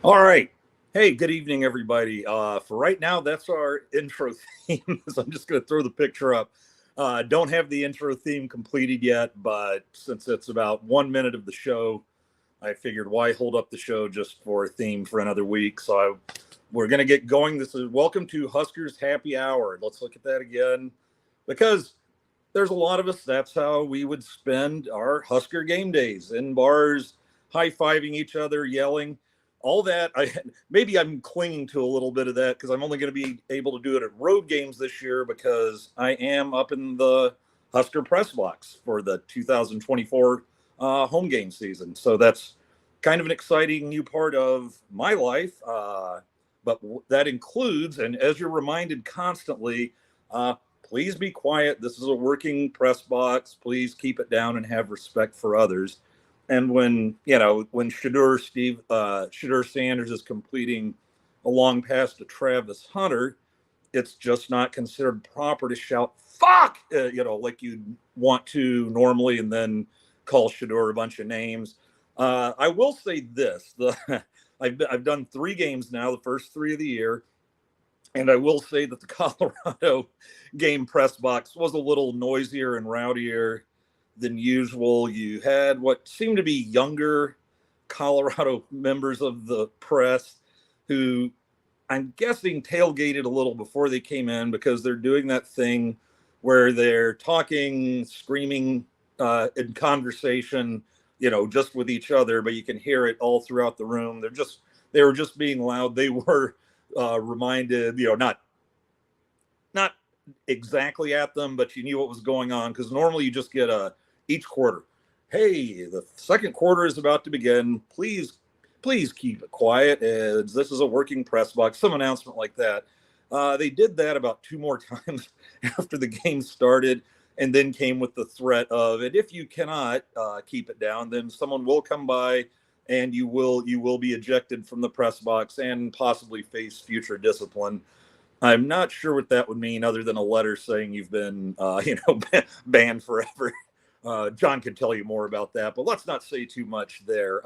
All right. Hey, good evening, everybody. For right now, that's our intro theme. So I'm just going to throw the picture up. Don't have the intro theme completed yet, but since it's about 1 minute of the show, I figured why hold up the show just for a theme for another week. We're going to get going. This is welcome to Huskers Happy Hour. Let's look at that again because there's a lot of us. That's how we would spend our Husker game days in bars, high fiving each other, yelling, all that. Maybe I'm clinging to a little bit of that because I'm only going to be able to do it at road games this year because I am up in the Husker press box for the 2024 home game season. So that's kind of an exciting new part of my life. But that includes, and as you're reminded constantly, please be quiet. This is a working press box. Please keep it down and have respect for others. And when Shedeur Sanders is completing a long pass to Travis Hunter, it's just not considered proper to shout "fuck," like you'd want to normally, and then call Shedeur a bunch of names. I will say this: I've done 3 games now, the first 3 of the year. And I will say that the Colorado game press box was a little noisier and rowdier than usual. You had what seemed to be younger Colorado members of the press who I'm guessing tailgated a little before they came in because they're doing that thing where they're talking, screaming in conversation, just with each other, but you can hear it all throughout the room. They were just being loud. They were reminded, not exactly at them, but you knew what was going on because normally you just get each quarter. Hey, the second quarter is about to begin. Please keep it quiet. As this is a working press box, some announcement like that. They did that about 2 more times after the game started, and then came with the threat of, and if you cannot keep it down, then someone will come by and you will be ejected from the press box and possibly face future discipline. I'm not sure what that would mean, other than a letter saying you've been, banned forever. John can tell you more about that, but let's not say too much there.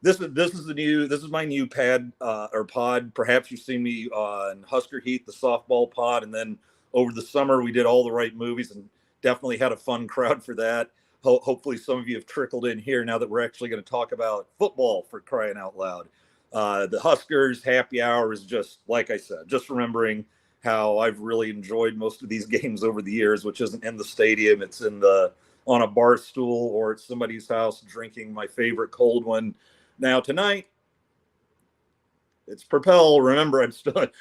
This is my new pad or pod. Perhaps you've seen me on Husker Heat, the softball pod, and then over the summer we did all the right movies and definitely had a fun crowd for that. Hopefully, some of you have trickled in here now that we're actually going to talk about football, for crying out loud. The Huskers Happy Hour is just like I said, just remembering how I've really enjoyed most of these games over the years, which isn't in the stadium, it's in the on a bar stool or at somebody's house drinking my favorite cold one. Now tonight, it's Propel. Remember,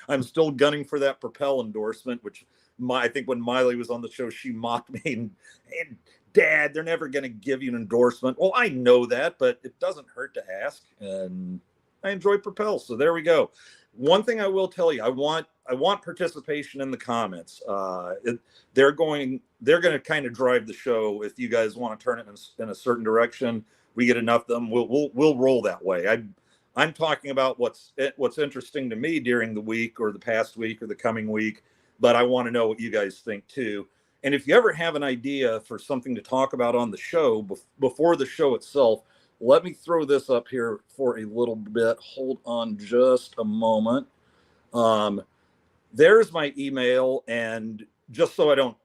I'm still gunning for that Propel endorsement, which I think when Miley was on the show, she mocked me and Dad, they're never going to give you an endorsement. Well, I know that, but it doesn't hurt to ask, and I enjoy Propel, so there we go. One thing I will tell you, I want participation in the comments. They're going to kind of drive the show. If you guys want to turn it in a certain direction, we get enough of them, we'll roll that way. I'm talking about what's interesting to me during the week or the past week or the coming week, but I want to know what you guys think too. And if you ever have an idea for something to talk about on the show before the show itself, let me throw this up here for a little bit. Hold on just a moment. Um, there's my email, and just so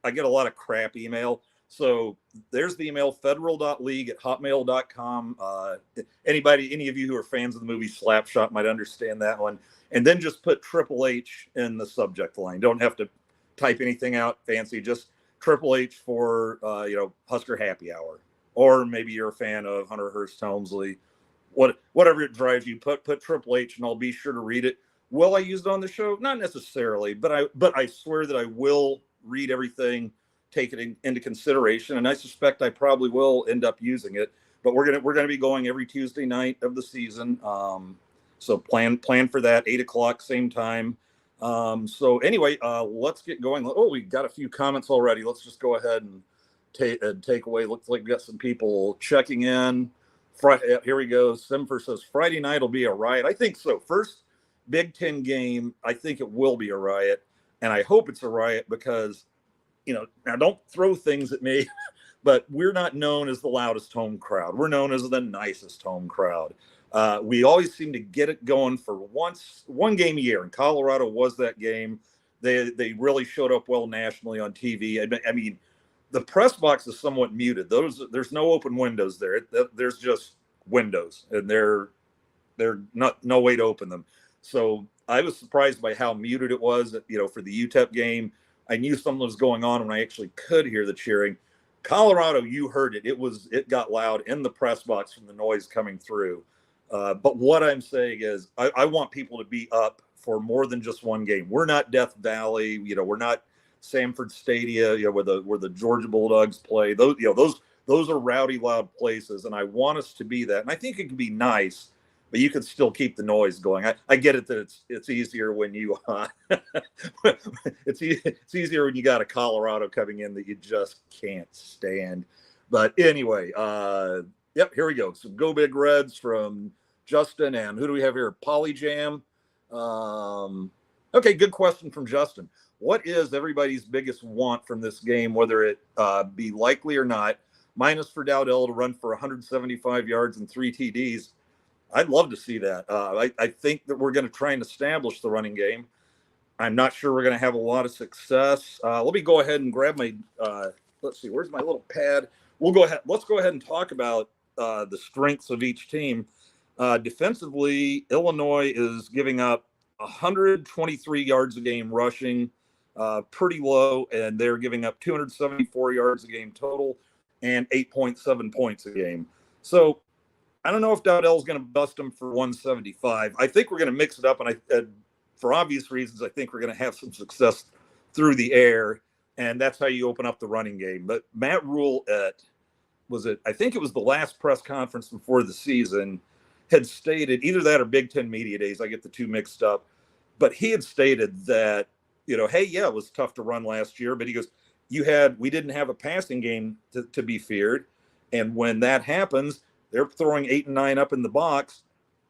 I get a lot of crap email. So there's the email, federal.league@hotmail.com. Any of you who are fans of the movie Slapshot might understand that one. And then just put Triple H in the subject line. Don't have to type anything out fancy, just Triple H for, Husker Happy Hour. Or maybe you're a fan of Hunter Hearst Helmsley. Whatever it drives you, put Triple H, and I'll be sure to read it. Will I use it on the show? Not necessarily, but I swear that I will read everything, take it into consideration, and I suspect I probably will end up using it. But we're gonna be going every Tuesday night of the season, so plan for that, 8 o'clock, same time. So anyway, let's get going. Oh, we got a few comments already. Let's just go ahead and take away. Looks like we got some people checking in. Here we go. Simfer says Friday night will be a riot. I think so. First Big Ten game, I think it will be a riot, and I hope it's a riot because, now don't throw things at me, but we're not known as the loudest home crowd. We're known as the nicest home crowd. We always seem to get it going for one game a year, and Colorado was that game. They really showed up well nationally on TV. I mean, the press box is somewhat muted. There's no open windows there. There's just windows, and they're not no way to open them. So I was surprised by how muted it was. For the UTEP game, I knew something was going on when I actually could hear the cheering. Colorado, you heard it. It got loud in the press box from the noise coming through. But what I'm saying is, I want people to be up for more than just one game. We're not Death Valley. We're not Sanford Stadium. Where the Georgia Bulldogs play. Those are rowdy, loud places, and I want us to be that. And I think it can be nice, but you can still keep the noise going. I get it that it's easier when you it's easier when you got a Colorado coming in that you just can't stand. But anyway, yep, here we go. Some Go Big Reds from Justin, and who do we have here? Polyjam. Okay, good question from Justin. What is everybody's biggest want from this game, whether it be likely or not? Mine is for Dowdell to run for 175 yards and 3 TDs. I'd love to see that. I think that we're going to try and establish the running game. I'm not sure we're going to have a lot of success. Let me go ahead and grab my, let's see, where's my little pad? Let's go ahead and talk about the strengths of each team. Defensively, Illinois is giving up 123 yards a game rushing, pretty low, and they're giving up 274 yards a game total and 8.7 points a game. So I don't know if Dowdell's going to bust them for 175. I think we're going to mix it up, and for obvious reasons, I think we're going to have some success through the air, and that's how you open up the running game. But Matt Rule I think it was the last press conference before the season, had stated, either that or Big Ten Media Days, I get the two mixed up, but he had stated that, hey, yeah, it was tough to run last year, but he goes, we didn't have a passing game to be feared, and when that happens, they're throwing 8 and 9 up in the box,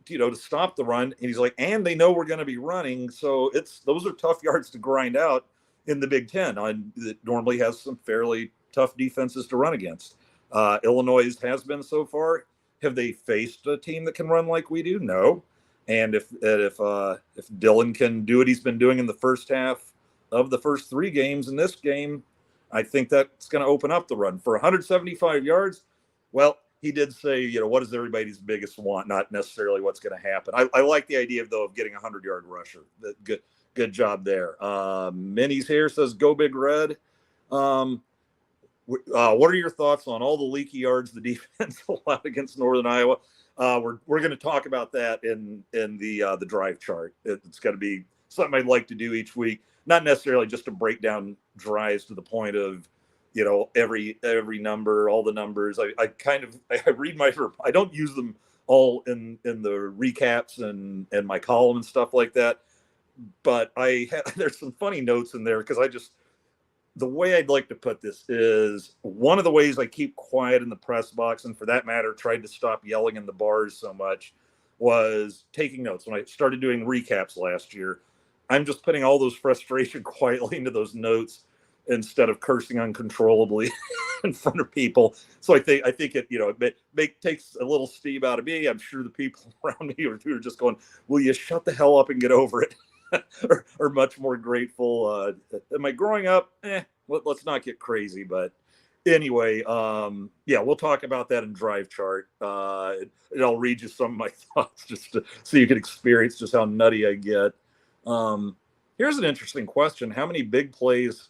to stop the run. And he's like, and they know we're going to be running. So those are tough yards to grind out in the Big Ten. It normally has some fairly tough defenses to run against. Illinois has been so far. Have they faced a team that can run like we do? No. And if Dylan can do what he's been doing in the first half of the first 3 games in this game, I think that's going to open up the run for 175 yards. Well, he did say, what is everybody's biggest want, not necessarily what's going to happen. I like the idea, though, of getting a 100-yard rusher. Good job there. Minnie's here says, Go Big Red. What are your thoughts on all the leaky yards the defense allowed against Northern Iowa? We're going to talk about that in the drive chart. It's going to be something I'd like to do each week, not necessarily just to break down drives to the point of, every number, all the numbers. I read I don't use them all in the recaps and my column and stuff like that. But there's some funny notes in there because the way I'd like to put this is one of the ways I keep quiet in the press box, and for that matter, tried to stop yelling in the bars so much, was taking notes. When I started doing recaps last year, I'm just putting all those frustration quietly into those notes instead of cursing uncontrollably in front of people. So I think it, it takes a little steam out of me. I'm sure the people around me are just going, will you shut the hell up and get over it? or much more grateful. Am I growing up? Let's not get crazy. But anyway, we'll talk about that in drive chart. And I'll read you some of my thoughts just so you can experience just how nutty I get. Here's an interesting question. How many big plays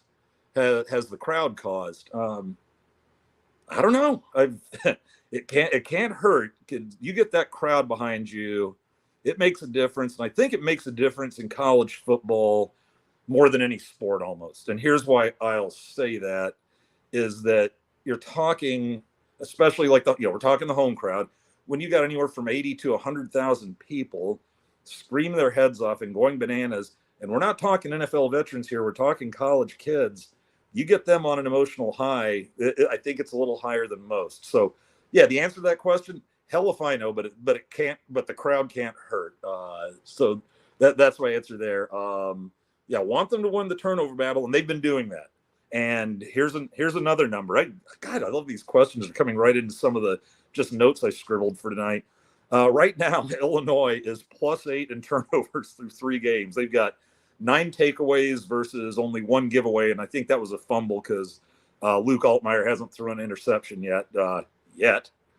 has the crowd caused? I don't know. It can't hurt. You get that crowd behind you, it makes a difference. And I think it makes a difference in college football more than any sport almost. And here's why I'll say that is that you're talking, especially like we're talking the home crowd, when you got anywhere from 80 to 100,000 people screaming their heads off and going bananas. And we're not talking NFL veterans here. We're talking college kids. You get them on an emotional high. I think it's a little higher than most. So, yeah, the answer to that question, hell if I know, but it can't. But the crowd can't hurt. So that's my answer there. Want them to win the turnover battle, and they've been doing that. And here's another number. I love these questions. Are coming right into some of the just notes I scribbled for tonight. Right now, Illinois is +8 in turnovers through 3 games. They've got 9 takeaways versus only 1 giveaway, and I think that was a fumble because Luke Altmaier hasn't thrown an interception yet.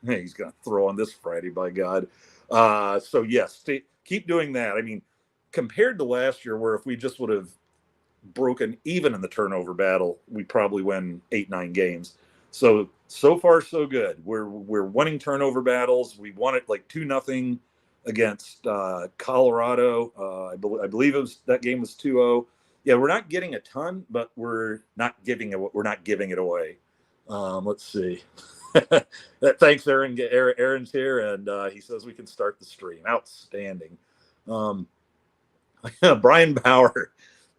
Hey, he's going to throw on this Friday, by God. So yes, keep doing that. I mean, compared to last year, where if we just would have broken even in the turnover battle, we probably win 8-9 games. So far so good. We're winning turnover battles. We won it like 2-0 against Colorado. I believe that game was 2-0. Yeah, we're not getting a ton, but we're not giving it away. Let's see. Thanks, Aaron. Aaron's here, and he says we can start the stream. Outstanding. Brian Bauer,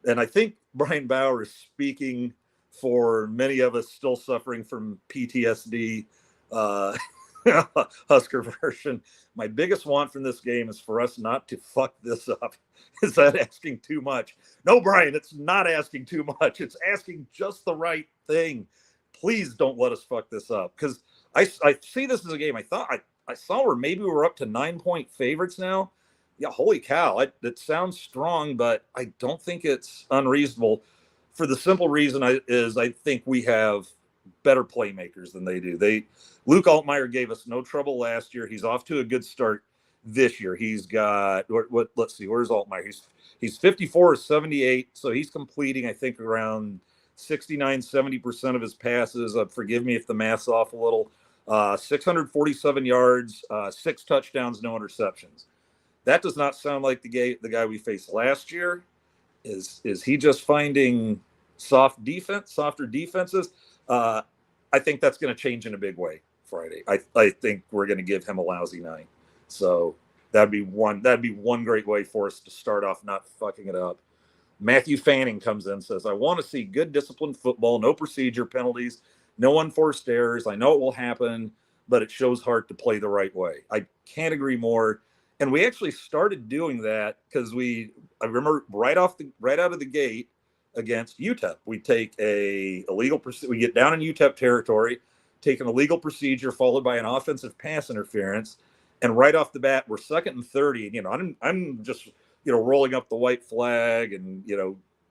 and I think Brian Bauer is speaking for many of us still suffering from PTSD. Husker version. My biggest want from this game is for us not to fuck this up. Is that asking too much? No, Brian, it's not asking too much. It's asking just the right thing. Please don't let us fuck this up, because I see this as a game. I saw where maybe we're up to 9-point favorites now. Yeah, holy cow. It sounds strong, but I don't think it's unreasonable, for the simple reason I think we have better playmakers than they do. Luke Altmaier gave us no trouble last year. He's off to a good start this year. He's got let's see, where's Altmaier? He's 54 or 78, so he's completing, I think, around 69-70% of his passes. Forgive me if the math's off a little. 647 yards, 6 touchdowns, no interceptions. That does not sound like the guy we faced last year. Is he just finding softer defenses? I think that's going to change in a big way Friday. I think we're going to give him a lousy night. So that'd be one great way for us to start off not fucking it up. Matthew Fanning comes in and says, I want to see good disciplined football, no procedure penalties, no unforced errors. I know it will happen, but it shows heart to play the right way. I can't agree more. And we actually started doing that because I remember right out of the gate against UTEP, we take we get down in UTEP territory, take an illegal procedure followed by an offensive pass interference, and right off the bat we're 2nd and 30. And, I'm just rolling up the white flag, and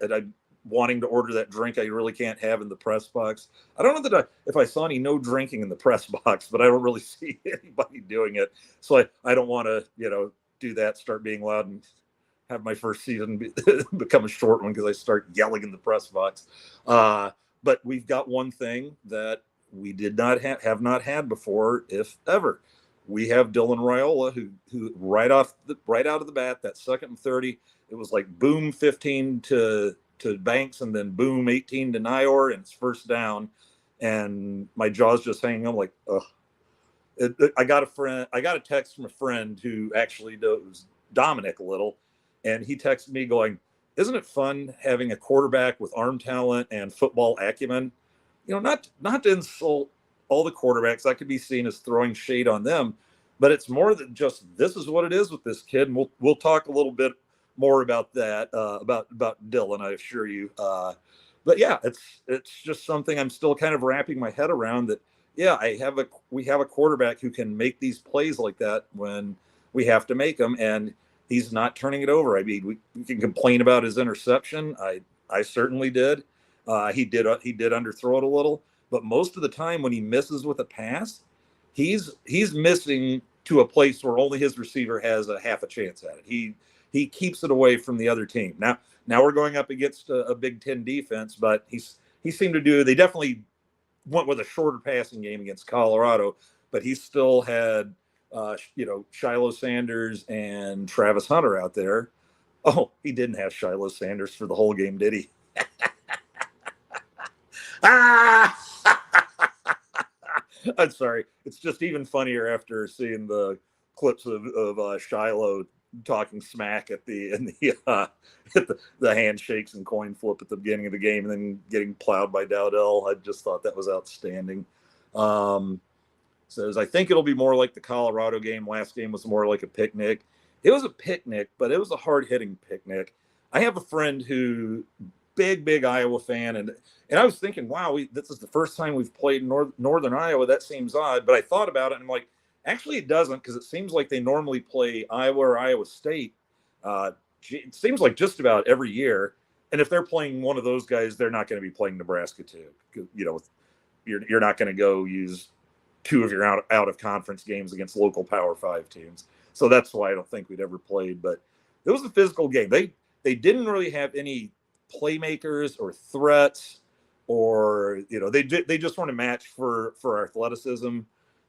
and I'm wanting to order that drink I really can't have in the press box. I don't know if I saw any no drinking in the press box, but I don't really see anybody doing it. So I don't want to, do that, start being loud, and have my first season become a short one because I start yelling in the press box. But we've got one thing that we did not have not had before, if ever. We have Dylan Raiola, who right out of the bat, that 2nd and 30, it was like boom 15 to Banks, and then boom 18 to Nyor, and it's first down, and my jaw's just hanging. I'm like, ugh. I got a text from a friend who actually knows Dominic a little, and he texted me going, isn't it fun having a quarterback with arm talent and football acumen? Not to insult all the quarterbacks. I could be seen as throwing shade on them, but it's more than just, this is what it is with this kid. And we'll talk a little bit more about that, about Dylan, I assure you. But yeah, it's just something I'm still kind of wrapping my head around, that, yeah, we have a quarterback who can make these plays like that when we have to make them, and he's not turning it over. I mean, we can complain about his interception. I certainly did. He did underthrow it a little, but most of the time when he misses with a pass, he's missing to a place where only his receiver has a half a chance at it. He keeps it away from the other team. Now we're going up against a Big Ten defense, but he seemed to do. They definitely went with a shorter passing game against Colorado, but he still had Shiloh Sanders and Travis Hunter out there. Oh, he didn't have Shiloh Sanders for the whole game, did he? I'm sorry. It's just even funnier after seeing the clips of Shiloh talking smack at the handshakes and coin flip at the beginning of the game, and then getting plowed by Dowdell. I just thought that was outstanding. Says, I think it'll be more like the Colorado game. Last game was more like a picnic. It was a picnic, but it was a hard-hitting picnic. I have a friend who, big Iowa fan, and I was thinking, wow, this is the first time we've played Northern Iowa. That seems odd, but I thought about it, and I'm like, Actually, it doesn't, because it seems like they normally play Iowa or Iowa State. It seems like just about every year. And if they're playing one of those guys, they're not going to be playing Nebraska too. You're not going to go use two of your out of conference games against local Power 5 teams. So that's why I don't think we'd ever played. But it was a physical game. They didn't really have any playmakers or threats, or they just weren't a match for athleticism.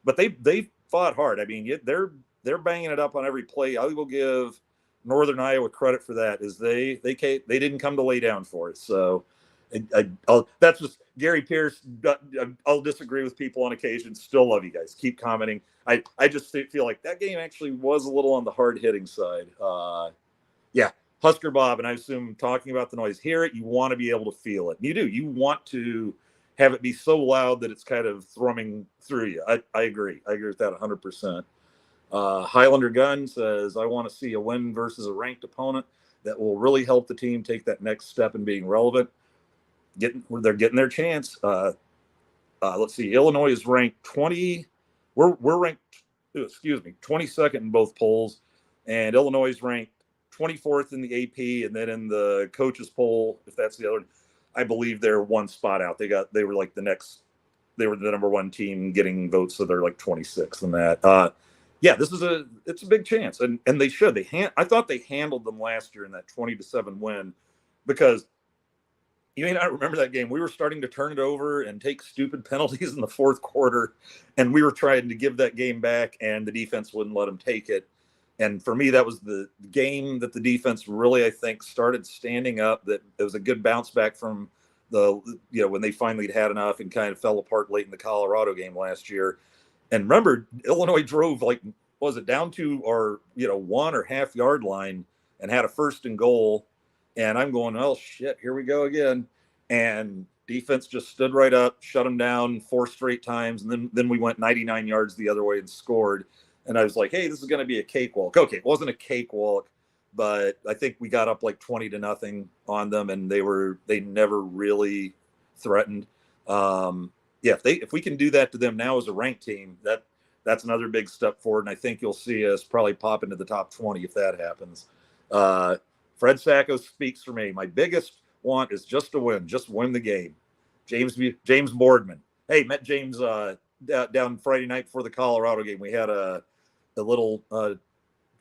But they fought hard. I mean, they're banging it up on every play. I will give Northern Iowa credit for that. Is they didn't come to lay down for it. So that's just Gary Pierce. I'll disagree with people on occasion. Still love you guys. Keep commenting. I just feel like that game actually was a little on the hard hitting side. Yeah, Husker Bob, and I assume talking about the noise. Hear it, you want to be able to feel it. You do. You want to have it be so loud that it's kind of thrumming through you. I agree. I agree with that 100%. Highlander Gun says, I want to see a win versus a ranked opponent that will really help the team take that next step in being relevant. They're getting their chance. Let's see. Illinois is ranked 20. We're ranked, 22nd in both polls, and Illinois is ranked 24th in the AP, and then in the coaches poll, if that's the other, I believe they're one spot out. They were the number one team getting votes, so they're like 26th in that. Yeah, it's a big chance, and they should. I thought they handled them last year in that 20-7 win, because you may not remember that game. We were starting to turn it over and take stupid penalties in the fourth quarter, and we were trying to give that game back, and the defense wouldn't let them take it. And for me, that was the game that the defense really, I think, started standing up. That it was a good bounce back from when they finally had enough and kind of fell apart late in the Colorado game last year. And remember, Illinois drove down to our 1 or half yard line and had a 1st and goal. And I'm going, oh shit, here we go again. And defense just stood right up, shut them down 4 straight times, and then we went 99 yards the other way and scored. And I was like, hey, this is going to be a cakewalk. Okay, it wasn't a cakewalk, but I think we got up like 20-0 on them, and they never really threatened. If we can do that to them now as a ranked team, that's another big step forward. And I think you'll see us probably pop into the top 20 if that happens. Fred Sacco speaks for me. My biggest want is just to win the game. James Boardman. Hey, met James down Friday night before the Colorado game. We had a little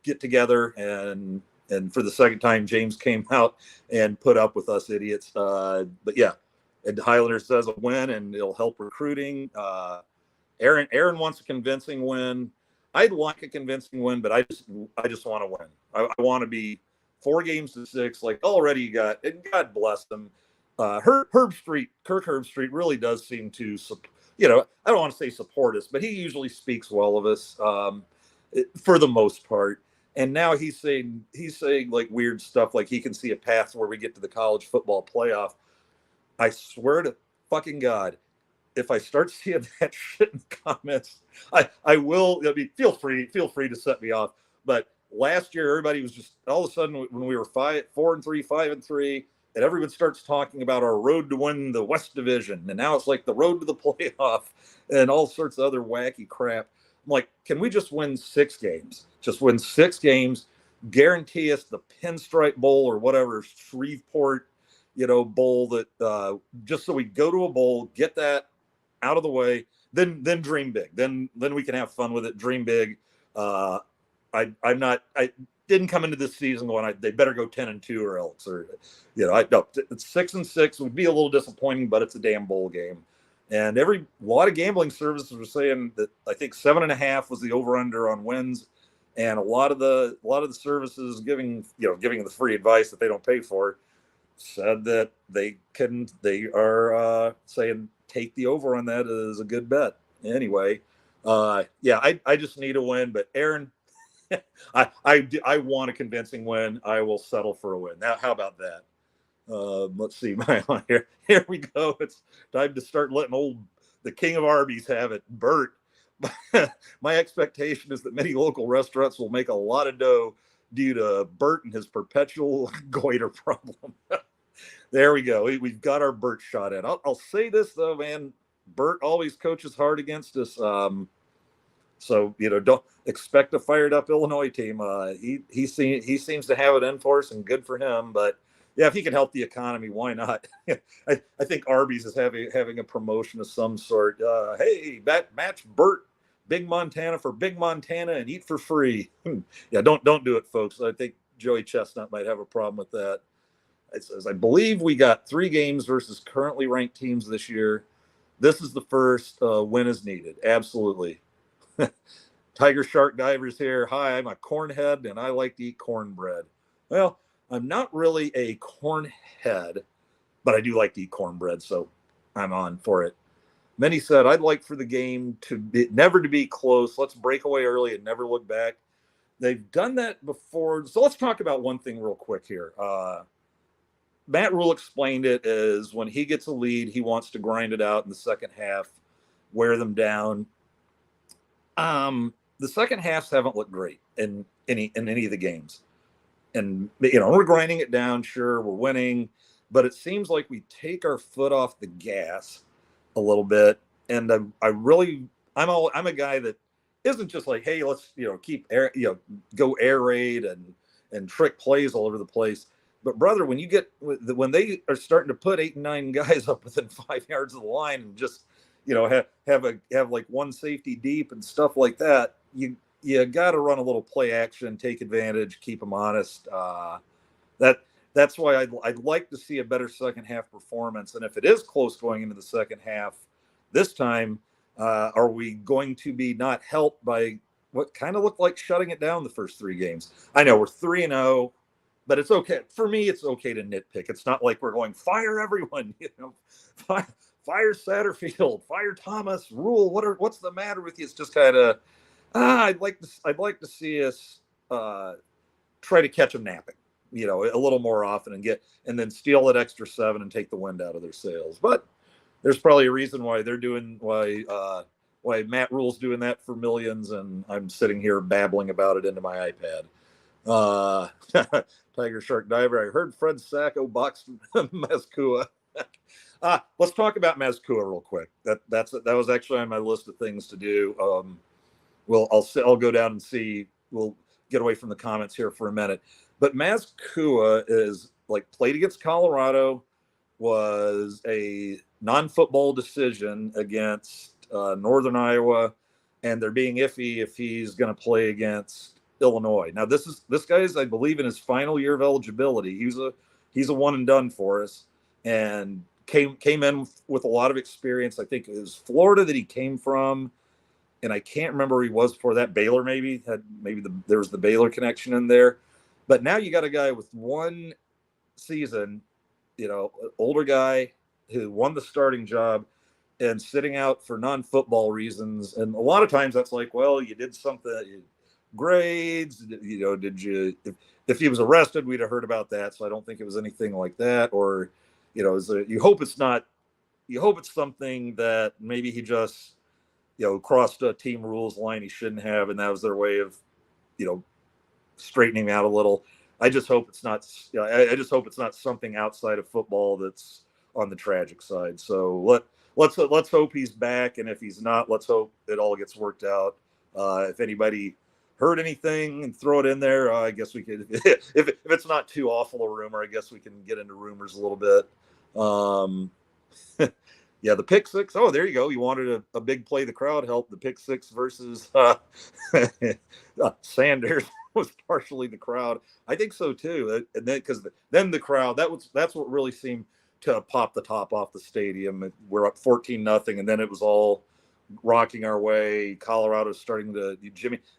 get together, and for the second time, James came out and put up with us idiots. But yeah, and Highlander says a win, and it'll help recruiting. Aaron wants a convincing win. I'd like a convincing win, but I just want to win. I want to be 4-6, like already you got, and God bless them. Kirk Herbstreit really does seem to, I don't want to say support us, but he usually speaks well of us for the most part. And now he's saying like weird stuff, like he can see a path where we get to the college football playoff. I swear to fucking God, if I start seeing that shit in comments, I will. I mean, feel free to set me off. But last year, everybody was just all of a sudden when we were 4-3, 5-3, and everyone starts talking about our road to win the West Division, and now it's like the road to the playoff and all sorts of other wacky crap. I'm like, can we just win 6 games? Just win 6 games, guarantee us the Pinstripe Bowl or whatever Shreveport, bowl that just so we go to a bowl, get that out of the way, then dream big. Then we can have fun with it. Dream big. I didn't come into this season going, they better go 10-2 or else, or it's 6-6 would be a little disappointing, but it's a damn bowl game. And a lot of gambling services were saying that I think 7.5 was the over under on wins, and a lot of the services giving the free advice that they don't pay for said that they are saying take the over on that as a good bet. Anyway, I just need a win, but Aaron, I want a convincing win. I will settle for a win. Now, how about that? Let's see. Here we go. It's time to start letting the king of Arby's have it, Bert. My expectation is that many local restaurants will make a lot of dough due to Bert and his perpetual goiter problem. There we go. We've got our Bert shot in. I'll say this though, man. Bert always coaches hard against us. So don't expect a fired up Illinois team. He seems to have it in for us, and good for him. But yeah, if he can help the economy, why not? I think Arby's is having a promotion of some sort. Hey, match Burt Big Montana for Big Montana and eat for free. Yeah, don't do it, folks. I think Joey Chestnut might have a problem with that. It says, I believe we got 3 games versus currently ranked teams this year. This is the first win is needed. Absolutely. Tiger Shark Divers here. Hi, I'm a cornhead and I like to eat cornbread. Well, I'm not really a cornhead, but I do like to eat cornbread, so I'm on for it. Many said, I'd like for the game to be never to be close. Let's break away early and never look back. They've done that before. So let's talk about one thing real quick here. Matt Rule explained it as when he gets a lead, he wants to grind it out in the second half, wear them down. The second halves haven't looked great in any of the games. And, we're grinding it down. Sure, we're winning, but it seems like we take our foot off the gas a little bit. And I'm a guy that isn't just like, hey, let's, keep air, go air raid and trick plays all over the place. But brother, when when they are starting to put 8 and 9 guys up within 5 yards of the line and just, have like one safety deep and stuff like that, you got to run a little play action, take advantage, keep them honest. That's why I'd like to see a better second half performance. And if it is close going into the second half, this time, are we going to be not helped by what kind of looked like shutting it down the first 3 games? I know we're 3-0, but it's okay. For me, it's okay to nitpick. It's not like we're going fire everyone, fire Satterfield, fire Thomas, Rule. What's the matter with you? It's just kind of I'd like to see us try to catch them napping, a little more often and then steal that extra 7 and take the wind out of their sails. But there's probably a reason why why Matt Rule's doing that for millions, and I'm sitting here babbling about it into my iPad. Tiger Shark Diver. I heard Fred Sacco boxed Mazkua. Let's talk about Mazkua real quick. That was actually on my list of things to do. I'll go down and see. We'll get away from the comments here for a minute. But Mazkua is played against Colorado, was a non-football decision against Northern Iowa, and they're being iffy if he's going to play against Illinois. Now this guy's, I believe, in his final year of eligibility. He's a one and done for us, and came in with a lot of experience. I think it was Florida that he came from, and I can't remember where he was before that. Baylor there was the Baylor connection in there. But now you got a guy with one season, older guy who won the starting job and sitting out for non-football reasons. And a lot of times that's like, well, you did something, grades, did you, if he was arrested, we'd have heard about that. So I don't think it was anything like that. Or, you hope it's something that maybe he just, crossed a team rules line he shouldn't have. And that was their way of, straightening out a little. I just hope it's not, I just hope it's not something outside of football that's on the tragic side. So let's hope he's back. And if he's not, let's hope it all gets worked out. If anybody heard anything and throw it in there, I guess we could, if it's not too awful a rumor, I guess we can get into rumors a little bit. Yeah, the pick 6. Oh, there you go. You wanted a big play. The crowd helped. The pick 6 versus Sanders was partially the crowd. I think so too. And then because then the crowd, that's what really seemed to pop the top off the stadium. We're up 14-0, and then it was all rocking our way. Colorado's starting to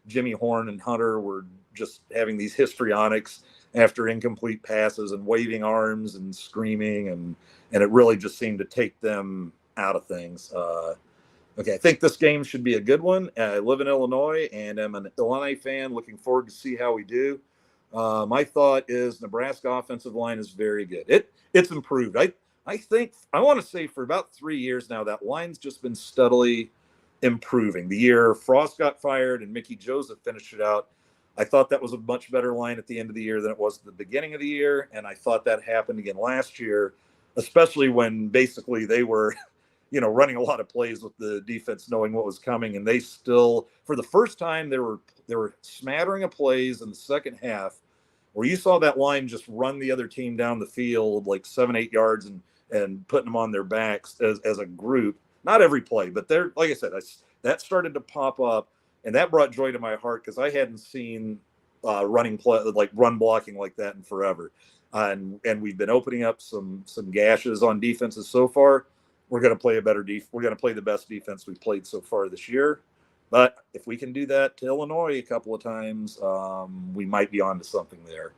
Jimmy Horn and Hunter were just having these histrionics after incomplete passes and waving arms and screaming, and it really just seemed to take them out of things. Okay, I think this game should be a good one. I live in Illinois and am an Illini fan. Looking forward to see how we do. My thought is Nebraska offensive line is very good. It's improved. I think I want to say for about 3 years now that line's just been steadily improving. The year Frost got fired and Mickey Joseph finished it out, I thought that was a much better line at the end of the year than it was at the beginning of the year, and I thought that happened again last year, especially when basically they were running a lot of plays with the defense knowing what was coming, and they still, for the first time, there were smattering of plays in the second half where you saw that line just run the other team down the field like 7-8 yards and putting them on their backs as a group. Not every play, but they're, like I said, that started to pop up, and that brought joy to my heart because I hadn't seen running play, like run blocking like that in forever. And we've been opening up some gashes on defenses so far. We're going to play we're going to play the best defense we've played so far this year. But if we can do that to Illinois a couple of times, we might be on to something there.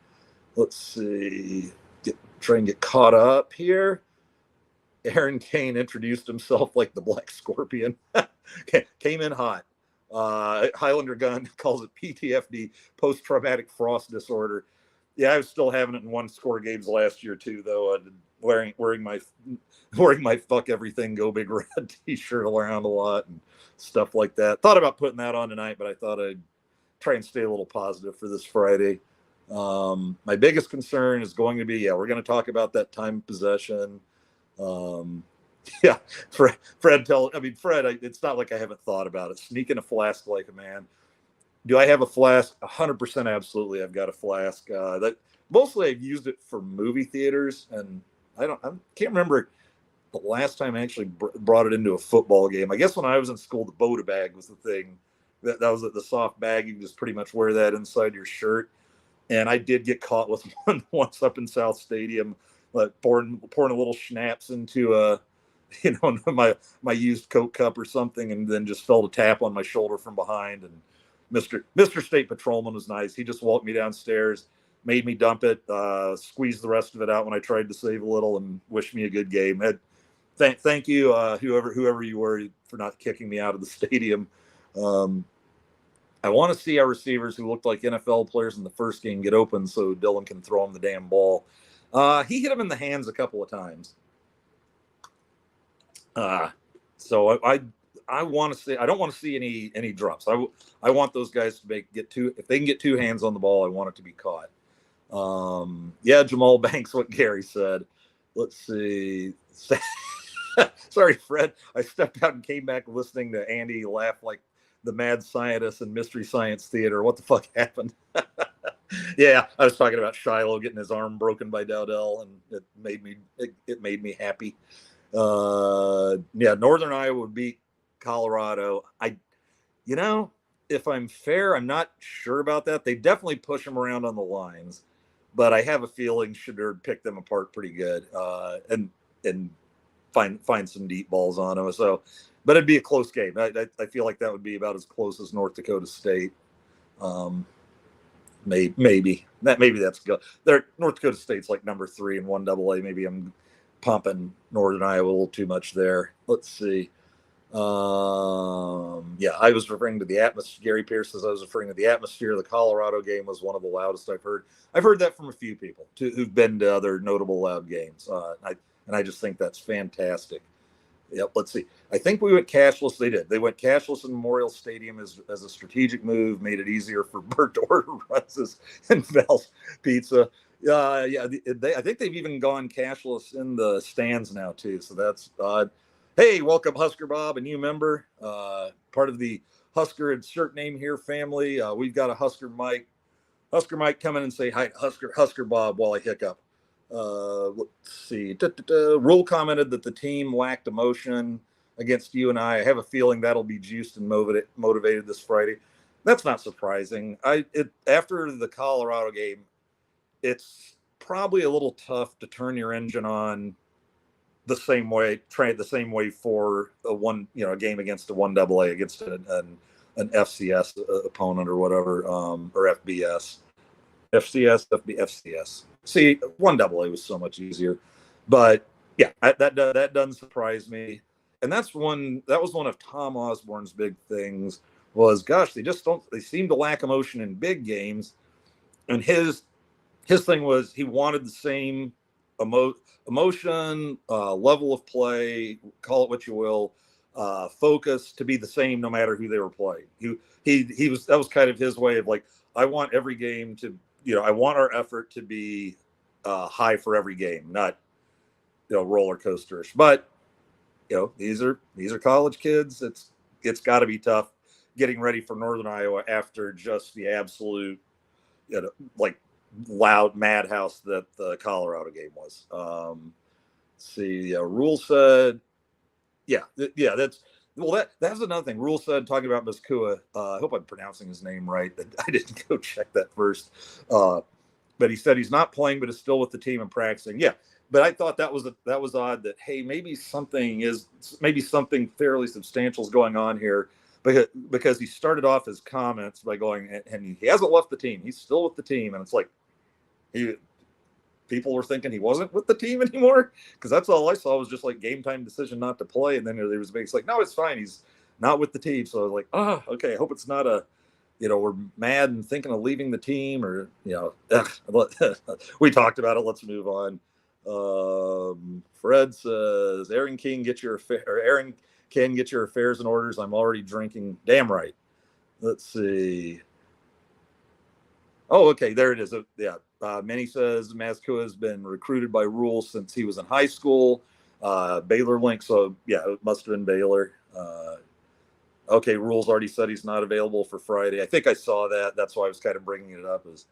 Let's see. Try and get caught up here. Aaron Kane introduced himself like the Black Scorpion. Came in hot. Highlander Gun calls it PTFD, post-traumatic frost disorder. Yeah, I was still having it in one-score games last year too, though. Wearing my fuck everything go big red t-shirt around a lot and stuff like that. Thought about putting that on tonight, but I thought I'd try and stay a little positive for this Friday. My biggest concern is going to be, we're going to talk about that time of possession. Fred, it's not like I haven't thought about it. Sneaking a flask like a man. Do I have a flask? 100% absolutely. I've got a flask. That mostly I've used it for movie theaters, and I can't remember the last time I actually brought it into a football game. I guess when I was in school, the Bota bag was the thing. That was the soft bag. You can just pretty much wear that inside your shirt. And I did get caught with one once up in South Stadium, like pouring a little schnapps into my used Coke cup or something, and then just felt a tap on my shoulder from behind. And Mr. State Patrolman was nice. He just walked me downstairs, made me dump it, squeezed the rest of it out when I tried to save a little, and wished me a good game. Thank you, whoever you were, for not kicking me out of the stadium. I want to see our receivers who looked like NFL players in the first game get open so Dylan can throw him the damn ball. He hit him in the hands a couple of times. So I want to see. I don't want to see any drops. I want those guys to if they can get two hands on the ball, I want it to be caught. Jamal Banks, what Gary said. Let's see. Sorry, Fred. I stepped out and came back listening to Andy laugh like the mad scientist in Mystery Science Theater. What the fuck happened? Yeah, I was talking about Shiloh getting his arm broken by Dowdell, and it made me happy. Northern Iowa would beat Colorado. If I'm fair, I'm not sure about that. They definitely push them around on the lines, but I have a feeling Shedeur picked them apart pretty good, and find some deep balls on them. So, but it'd be a close game. I feel like that would be about as close as North Dakota State. Maybe that's good. North Dakota State's like number 3 in 1AA. Maybe I'm pumping Northern Iowa a little too much there. Let's see. I was referring to the atmosphere. Gary Pierce says I was referring to the atmosphere. The Colorado game was one of the loudest I've heard. I've heard that from a few people who've been to other notable loud games. I just think that's fantastic. Yep. Let's see. I think we went cashless. They did. They went cashless in Memorial Stadium as a strategic move, made it easier for Bert to order runs and Val's Pizza. I think they've even gone cashless in the stands now too. So that's odd. Hey, welcome Husker Bob, a new member, part of the Husker and shirt name here family. We've got a Husker Mike come in and say hi, Husker Bob, while I hiccup. Let's see. Rule commented that the team lacked emotion against you and I. I have a feeling that'll be juiced and motivated this Friday. That's not surprising. After the Colorado game, it's probably a little tough to turn your engine on the same way for a game against a 1AA, against an FCS opponent or whatever, or FBS. FCS. See, 1AA was so much easier, but yeah, that doesn't surprise me. And that was one of Tom Osborne's big things was, gosh, they seem to lack emotion in big games. And his thing was he wanted the same emotion, level of play, call it what you will, focus to be the same no matter who they were playing. That was kind of his way of like, I want every game to, I want our effort to be high for every game, not roller coasters. But these are college kids. It's got to be tough getting ready for Northern Iowa after just the absolute, like loud madhouse that the Colorado game was. See, Rule said, yeah, that's another thing. Rule said, talking about Miskua. I hope I'm pronouncing his name right. I didn't go check that first. But he said he's not playing, but is still with the team and practicing. Yeah, but I thought that was odd. That hey, maybe something fairly substantial is going on here, because he started off his comments by going, and he hasn't left the team. He's still with the team, and it's like people were thinking he wasn't with the team anymore, because that's all I saw was just like game time decision not to play, and then there was it's like, no, it's fine, he's not with the team. So I was like, okay, I hope it's not a we're mad and thinking of leaving the team, or we talked about it. Let's move on. Fred says, Aaron can get your affairs in orders. I'm already drinking. Damn right. Let's see. Oh, okay, there it is. Yeah. Manny says Mazkua has been recruited by Rule since he was in high school. Baylor link. So yeah, it must have been Baylor. Okay, Rule's already said he's not available for Friday. I think I saw that. That's why I was kind of bringing it up. It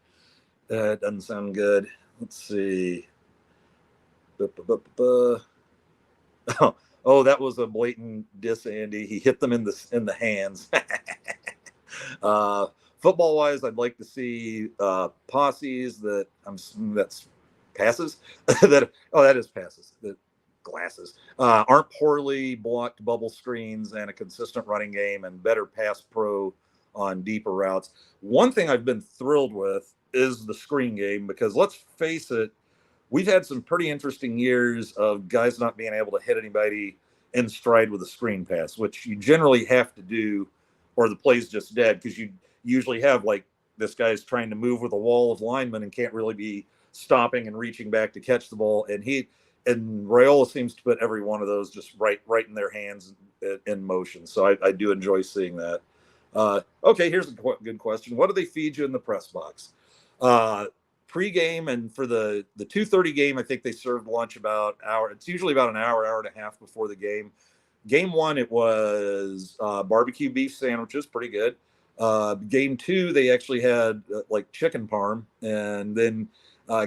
doesn't sound good. Let's see. Oh, that was a blatant diss, Andy. He hit them in the hands. Football wise, I'd like to see posses that's passes that is passes that glasses aren't poorly blocked bubble screens, and a consistent running game and better pass pro on deeper routes. One thing I've been thrilled with is the screen game, because let's face it, we've had some pretty interesting years of guys not being able to hit anybody in stride with a screen pass, which you generally have to do, or the play's just dead, because you usually have like this guy's trying to move with a wall of linemen and can't really be stopping and reaching back to catch the ball. And Raiola seems to put every one of those just right in their hands in motion. So I do enjoy seeing that. Okay, here's a good question. What do they feed you in the press box? Pre-game and for the 2:30 game, I think they served lunch about an hour. It's usually about an hour and a half before the game. Game one, it was barbecue beef sandwiches, pretty good. Game two, they actually had like chicken parm, and then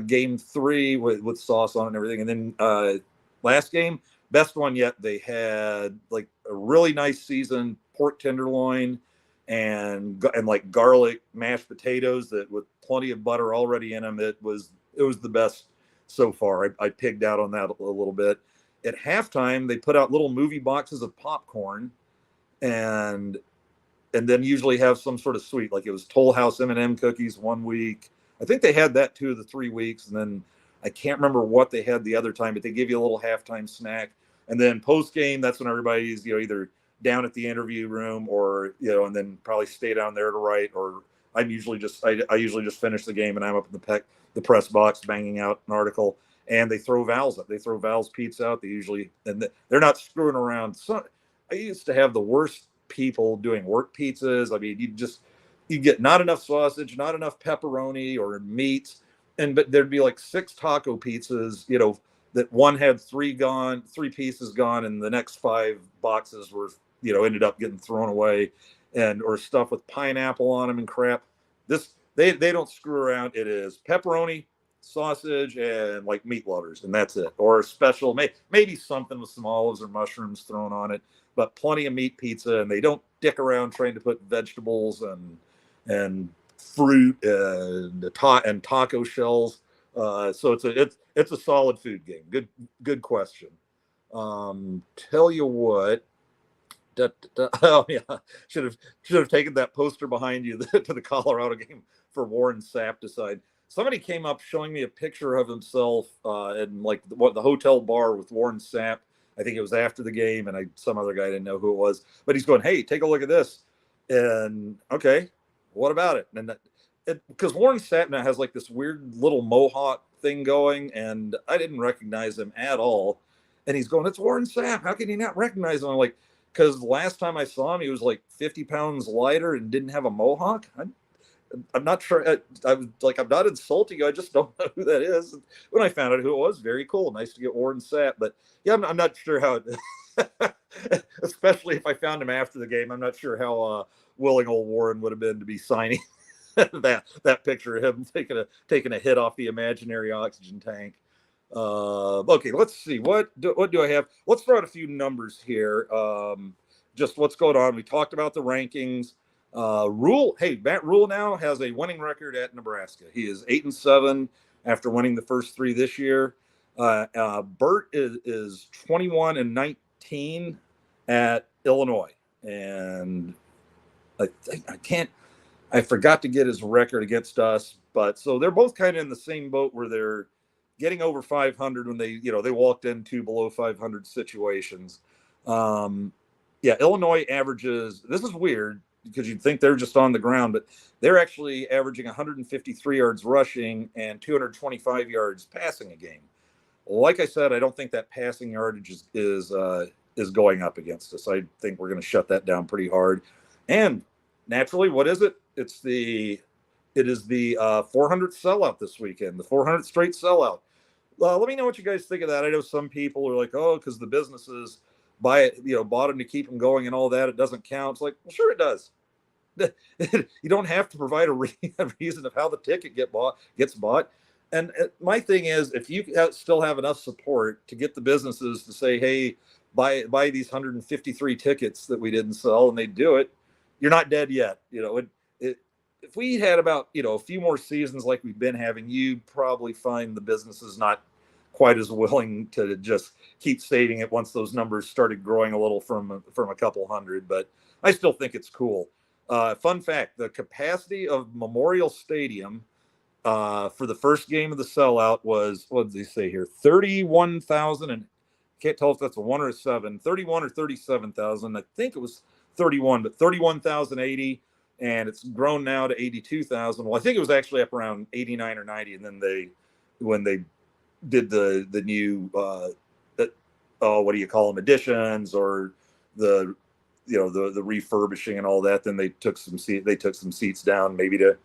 game three with sauce on it and everything. And then last game, best one yet, they had like a really nice seasoned pork tenderloin and like garlic mashed potatoes that with plenty of butter already in them. It was the best so far. I pigged out on that a little bit. At halftime, they put out little movie boxes of popcorn, and then usually have some sort of sweet, like it was Toll House M&M cookies one week. I think they had that 2 of the 3 weeks, and then I can't remember what they had the other time, but they give you a little halftime snack. And then post game, that's when everybody's either down at the interview room or and then probably stay down there to write. Or I usually just finish the game and I'm up in the press box banging out an article. And they throw Val's up. They throw Val's pizza out. They're not screwing around. So I used to have the worst people doing work pizzas. I mean, you get not enough sausage, not enough pepperoni or meat, but there'd be like 6 taco pizzas, that one had 3 pieces gone, and the next 5 boxes were, ended up getting thrown away, or stuff with pineapple on them and crap. They don't screw around. It is pepperoni, sausage, and like meat lovers, and that's it. Or a special, maybe something with some olives or mushrooms thrown on it, but plenty of meat pizza, and they don't dick around trying to put vegetables and fruit and taco shells. So it's a solid food game. Good question. Tell you what. Oh yeah, should have taken that poster behind you to the Colorado game for Warren Sapp to sign. Somebody came up showing me a picture of himself in like the hotel bar with Warren Sapp. I think it was after the game, and some other guy didn't know who it was, but he's going, "Hey, take a look at this." And okay, what about it? And because Warren Sapp now has like this weird little mohawk thing going, and I didn't recognize him at all. And he's going, "It's Warren Sapp. How can you not recognize him?" I'm like, because last time I saw him, he was like 50 pounds lighter and didn't have a mohawk. I'm not sure. I was like, I'm not insulting you. I just don't know who that is. And when I found out who it was, very cool. Nice to get Warren Sapp. But yeah, I'm not sure how Especially if I found him after the game. I'm not sure how willing old Warren would have been to be signing that picture of him taking a hit off the imaginary oxygen tank. Okay, let's see. What do I have? Let's throw out a few numbers here. Just what's going on. We talked about the rankings. Matt Rule now has a winning record at Nebraska. He is 8-7 after winning the first three this year. Bert is 21-19 at Illinois, and I forgot to get his record against us, but so they're both kind of in the same boat where they're getting over 500 when they walked into below 500 situations. Illinois averages. This is weird because you'd think they're just on the ground, but they're actually averaging 153 yards rushing and 225 yards passing a game. Like I said, I don't think that passing yardage is going up against us. I think we're going to shut that down pretty hard. And naturally, what is it? It is the 400th sellout this weekend, the 400th straight sellout. Let me know what you guys think of that. I know some people are like, oh, because the businesses bought them to keep them going and all that, it doesn't count. It's like, well, sure it does. You don't have to provide a reason of how the ticket gets bought. And my thing is, if you still have enough support to get the businesses to say, hey, buy these 153 tickets that we didn't sell, and they do it, you're not dead yet. If we had about a few more seasons like we've been having, you'd probably find the businesses not quite as willing to just keep saving it once those numbers started growing a little from a couple hundred. But I still think it's cool. Fun fact: the capacity of Memorial Stadium for the first game of the sellout was, what did they say here? 31,000, and can't tell if that's a 1 or a 7. 31 or 37,000. I think it was 31, but 31,080. And it's grown now to 82,000. Well, I think it was actually up around 89 or 90. And then when they did the new, what do you call them, additions or the refurbishing and all that, then they took some seats down maybe to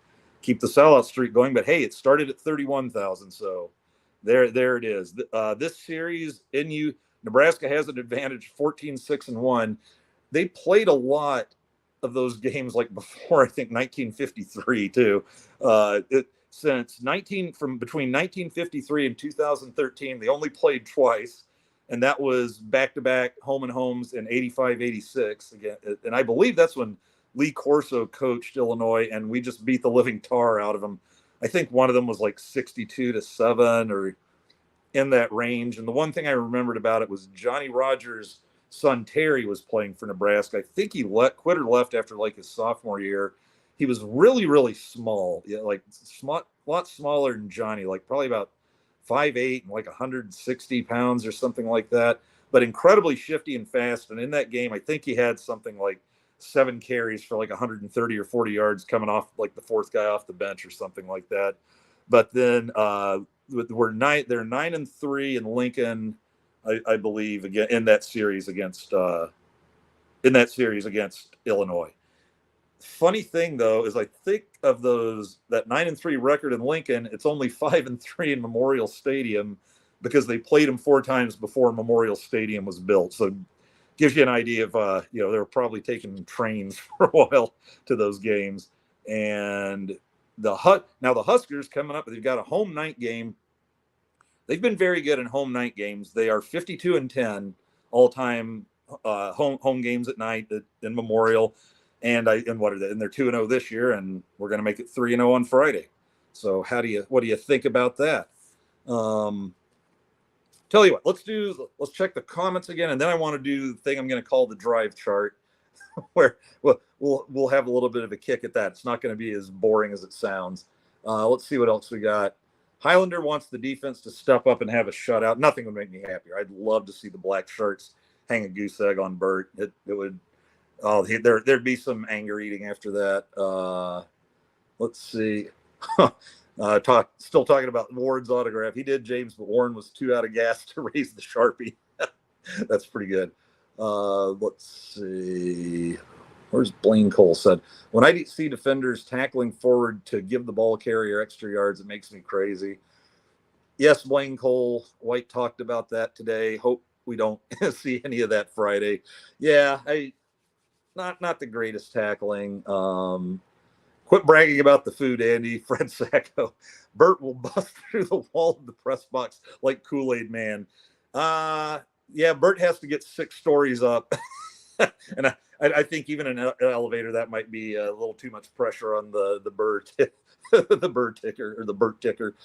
keep the sellout streak going. But hey, it started at 31,000. So there it is. This series Nebraska has an advantage, 14-6-1. They played a lot of those games like before, I think 1953 too. From between 1953 and 2013, they only played twice, and that was back-to-back home and homes in 85-86 again. And I believe that's when Lee Corso coached Illinois, and we just beat the living tar out of them. I think one of them was like 62-7 or in that range. And the one thing I remembered about it was Johnny Rogers' son Terry was playing for Nebraska. I think he quit or left after like his sophomore year. He was really, really small, like a lot smaller than Johnny, like probably about 5'8" and like 160 pounds or something like that, but incredibly shifty and fast. And in that game, I think he had something like 7 carries for like 130 or 40 yards coming off like the fourth guy off the bench or something like that. But then they're 9-3 in Lincoln, I believe, again in that series against Illinois. Funny thing though is I think of that 9-3 record in Lincoln, it's only 5-3 in Memorial Stadium because they played them 4 times before Memorial Stadium was built. So gives you an idea of they were probably taking trains for a while to those games. And the Huskers coming up, they've got a home night game. They've been very good in home night games. They are 52-10 all time home games at night in Memorial. And what are they? And they're 2-0 this year, and we're going to make it 3-0 on Friday. So what do you think about that? Tell you what, let's check the comments again, and then I want to do the thing I'm going to call the drive chart, where we'll have a little bit of a kick at that. It's not going to be as boring as it sounds. Let's see what else we got. Highlander wants the defense to step up and have a shutout. Nothing would make me happier. I'd love to see the black shirts hang a goose egg on Bert. It would. Oh, there'd be some anger eating after that. Let's see. Still talking about Warren's autograph. He did, James, but Warren was too out of gas to raise the Sharpie. That's pretty good. Let's see. Where's Blaine Cole said, when I see defenders tackling forward to give the ball carrier extra yards, it makes me crazy. Yes, Blaine Cole. White talked about that today. Hope we don't see any of that Friday. Yeah, not the greatest tackling. Quit bragging about the food, Andy. Fred Sacco. Bert will bust through the wall of the press box like Kool-Aid Man. Yeah, Bert has to get 6 stories up. And I think even in an elevator, that might be a little too much pressure on the bird, the bird ticker or the Bert ticker.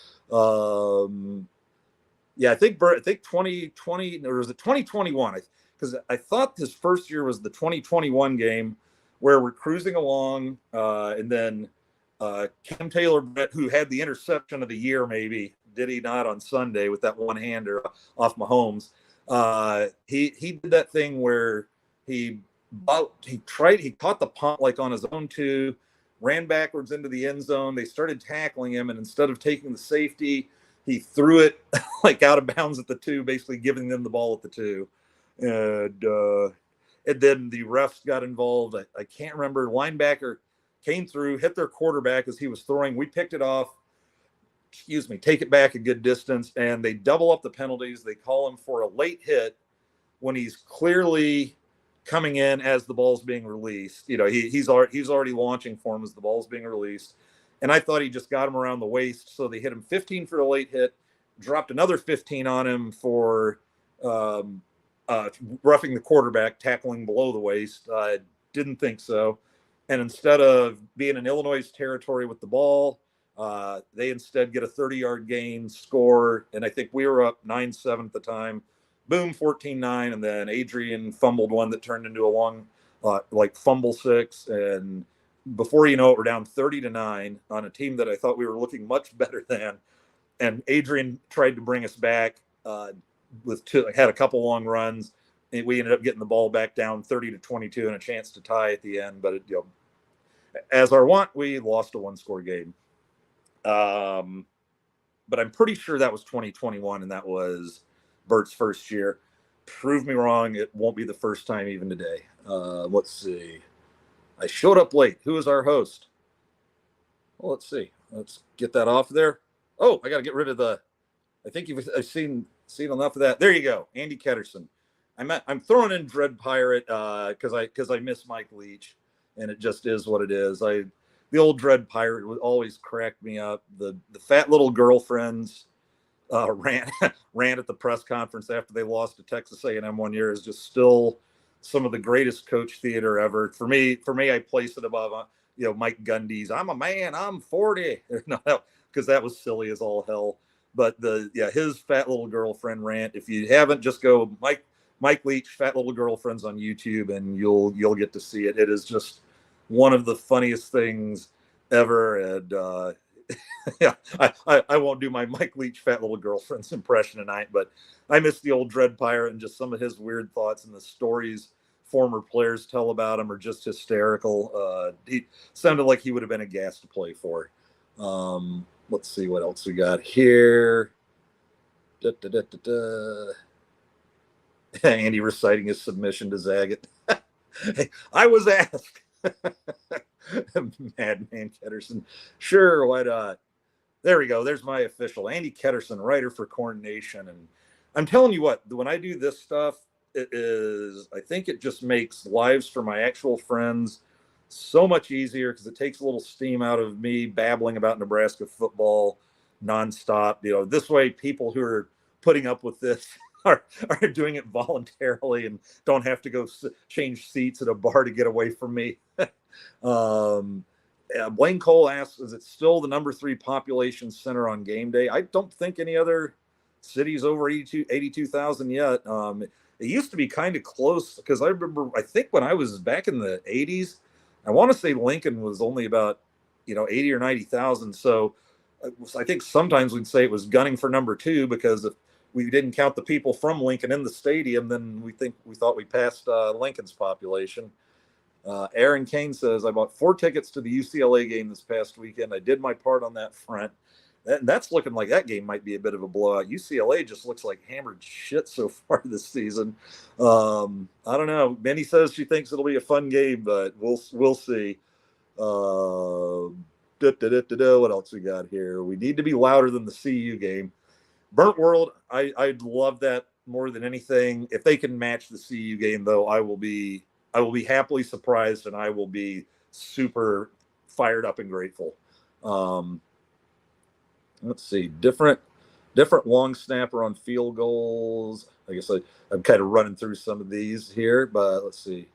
Yeah, I think 2020 or was it 2021? Because I thought his first year was the 2021 game where we're cruising along, and then Cam Taylor, who had the interception of the year, maybe did he not on Sunday with that one hander off Mahomes? He did that thing where he caught the punt like on his own 2, ran backwards into the end zone. They started tackling him, and instead of taking the safety, he threw it like out of bounds at the 2, basically giving them the ball at the 2. And then the refs got involved. I can't remember. Linebacker came through, hit their quarterback as he was throwing. We picked it off. Take it back a good distance, and they double up the penalties. They call him for a late hit when he's clearly coming in as the ball's being released. He's already launching for him as the ball's being released. And I thought he just got him around the waist. So they hit him 15 for a late hit, dropped another 15 on him for roughing the quarterback, tackling below the waist. I didn't think so. And instead of being in Illinois' territory with the ball, they instead get a 30-yard gain, score. And I think we were up 9-7 at the time. Boom, 14-9. And then Adrian fumbled one that turned into a long, fumble 6. And before you know it, we're down 30-9 on a team that I thought we were looking much better than. And Adrian tried to bring us back had a couple long runs, and we ended up getting the ball back down 30-22 and a chance to tie at the end. But as our want, we lost a 1-score game. But I'm pretty sure that was 2021, and that was Bert's first year. Prove me wrong; it won't be the first time even today. Let's see. I showed up late. Who is our host? Well, let's see. Let's get that off there. Oh, I got to get rid of the. I think I've seen enough of that. There you go, Andy Ketterson. I'm throwing in Dread Pirate because I miss Mike Leach, and it just is what it is. The old Dread Pirate would always crack me up. The fat little girlfriends ran at the press conference after they lost to Texas A&M one year is just still some of the greatest coach theater ever. For me, I place it above Mike Gundy's "I'm a man, I'm 40," no, because that was silly as all hell. But his fat little girlfriend rant. If you haven't, just go Mike Leach fat little girlfriends on YouTube, and you'll get to see it. It is just one of the funniest things ever. And I won't do my Mike Leach fat little girlfriend's impression tonight, but I miss the old Dread Pirate, and just some of his weird thoughts and the stories former players tell about him are just hysterical. He sounded like he would have been a gas to play for. Let's see what else we got here. Andy reciting his submission to Zagat. I was asked. Madman Ketterson. Sure, why not? There we go. There's my official. Andy Ketterson, writer for Corn Nation. And I'm telling you what, when I do this stuff, I think it just makes lives for my actual friends so much easier because it takes a little steam out of me babbling about Nebraska football nonstop. This way people who are putting up with this are doing it voluntarily and don't have to go change seats at a bar to get away from me. Blaine Cole asks, is it still the number 3 population center on game day? I don't think any other city's over 82,000 yet. It used to be kind of close because I think when I was back in the 80s, I want to say Lincoln was only about 80 or 90,000. So I think sometimes we'd say it was gunning for number 2 because if we didn't count the people from Lincoln in the stadium, then we thought we passed Lincoln's population. Aaron Kane says, I bought 4 tickets to the UCLA game this past weekend. I did my part on that front. That's looking like that game might be a bit of a blowout. UCLA just looks like hammered shit so far this season. I don't know. Benny says she thinks it'll be a fun game, but we'll see. What else we got here? We need to be louder than the CU game. Burnt World, I love that more than anything. If they can match the CU game, though, I will be happily surprised, and I will be super fired up and grateful. Let's see, different long snapper on field goals. I guess I'm kind of running through some of these here, but let's see.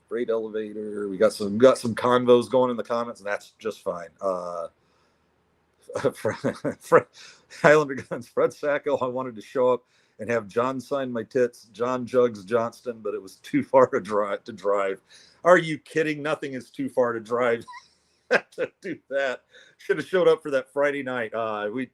Freight elevator. We got some convos going in the comments, and that's just fine. Highlander Guns, Fred Sacco. I wanted to show up and have John sign my tits, John Jugs Johnston, but it was too far to drive. Are you kidding? Nothing is too far to drive to do that. Should have showed up for that Friday night. That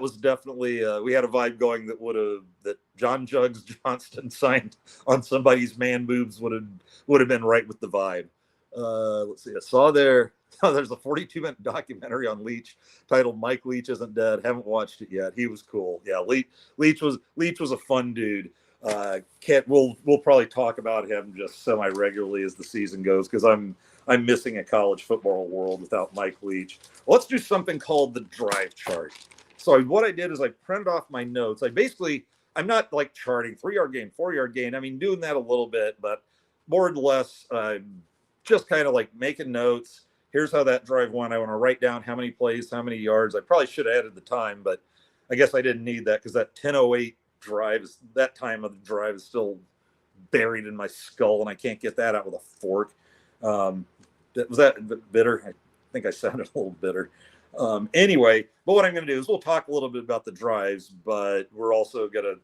was definitely we had a vibe going that John Jugs Johnston signed on somebody's man boobs would have been right with the vibe. Let's see. I saw there's a 42-minute documentary on Leach titled "Mike Leach Isn't Dead." Haven't watched it yet. He was cool. Yeah, Leach was a fun dude. We'll probably talk about him just semi-regularly as the season goes, because I'm missing a college football world without Mike Leach. Let's do something called the drive chart. So what I did is I printed off my notes. I'm not like charting 3-yard gain, 4-yard gain. I mean, doing that a little bit, but more or less just kind of like making notes. Here's how that drive went. I want to write down how many plays, how many yards. I probably should have added the time, but I guess I didn't need that because that 10:08 drive, that time of the drive is still buried in my skull, and I can't get that out with a fork. Was that bitter? I think I sounded a little bitter. Anyway, but what I'm going to do is we'll talk a little bit about the drives, but we're also going to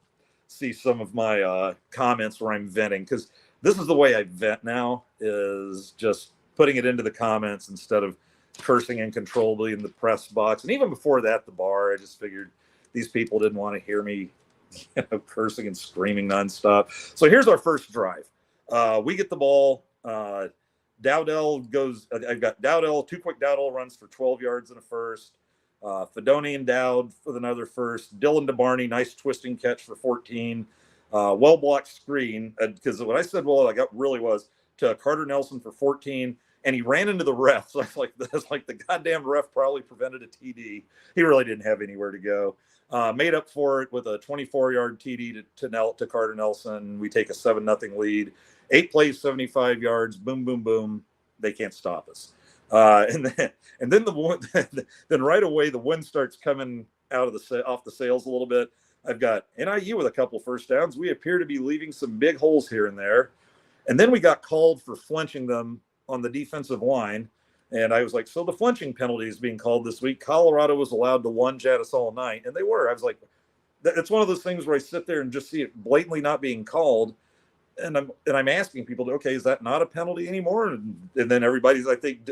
see some of my comments where I'm venting, because this is the way I vent now, is just putting it into the comments instead of cursing uncontrollably in the press box. And even before that, the bar, I just figured these people didn't want to hear me cursing and screaming nonstop. So here's our first drive. We get the ball. Dowdell goes. I've got Dowdell. 2 quick Dowdell runs for 12 yards and a first. Fedoni and Dowd for another first. Dylan DeBarney, nice twisting catch for 14. Well blocked screen, because what I said, I got really was to Carter Nelson for 14, and he ran into the ref. So that's like the goddamn ref probably prevented a TD. He really didn't have anywhere to go. Made up for it with a 24-yard TD to Carter Nelson. We take a 7-0 lead. 8 plays, 75 yards. Boom, boom, boom. They can't stop us. And then then right away the wind starts coming out of off the sails a little bit. I've got NIU with a couple first downs. We appear to be leaving some big holes here and there. And then we got called for flinching them on the defensive line. And I was like, so the flinching penalty is being called this week. Colorado was allowed to lunge at us all night. And they were. I was like, it's one of those things where I sit there and just see it blatantly not being called. And I'm asking people, okay, is that not a penalty anymore? And then everybody's, I think,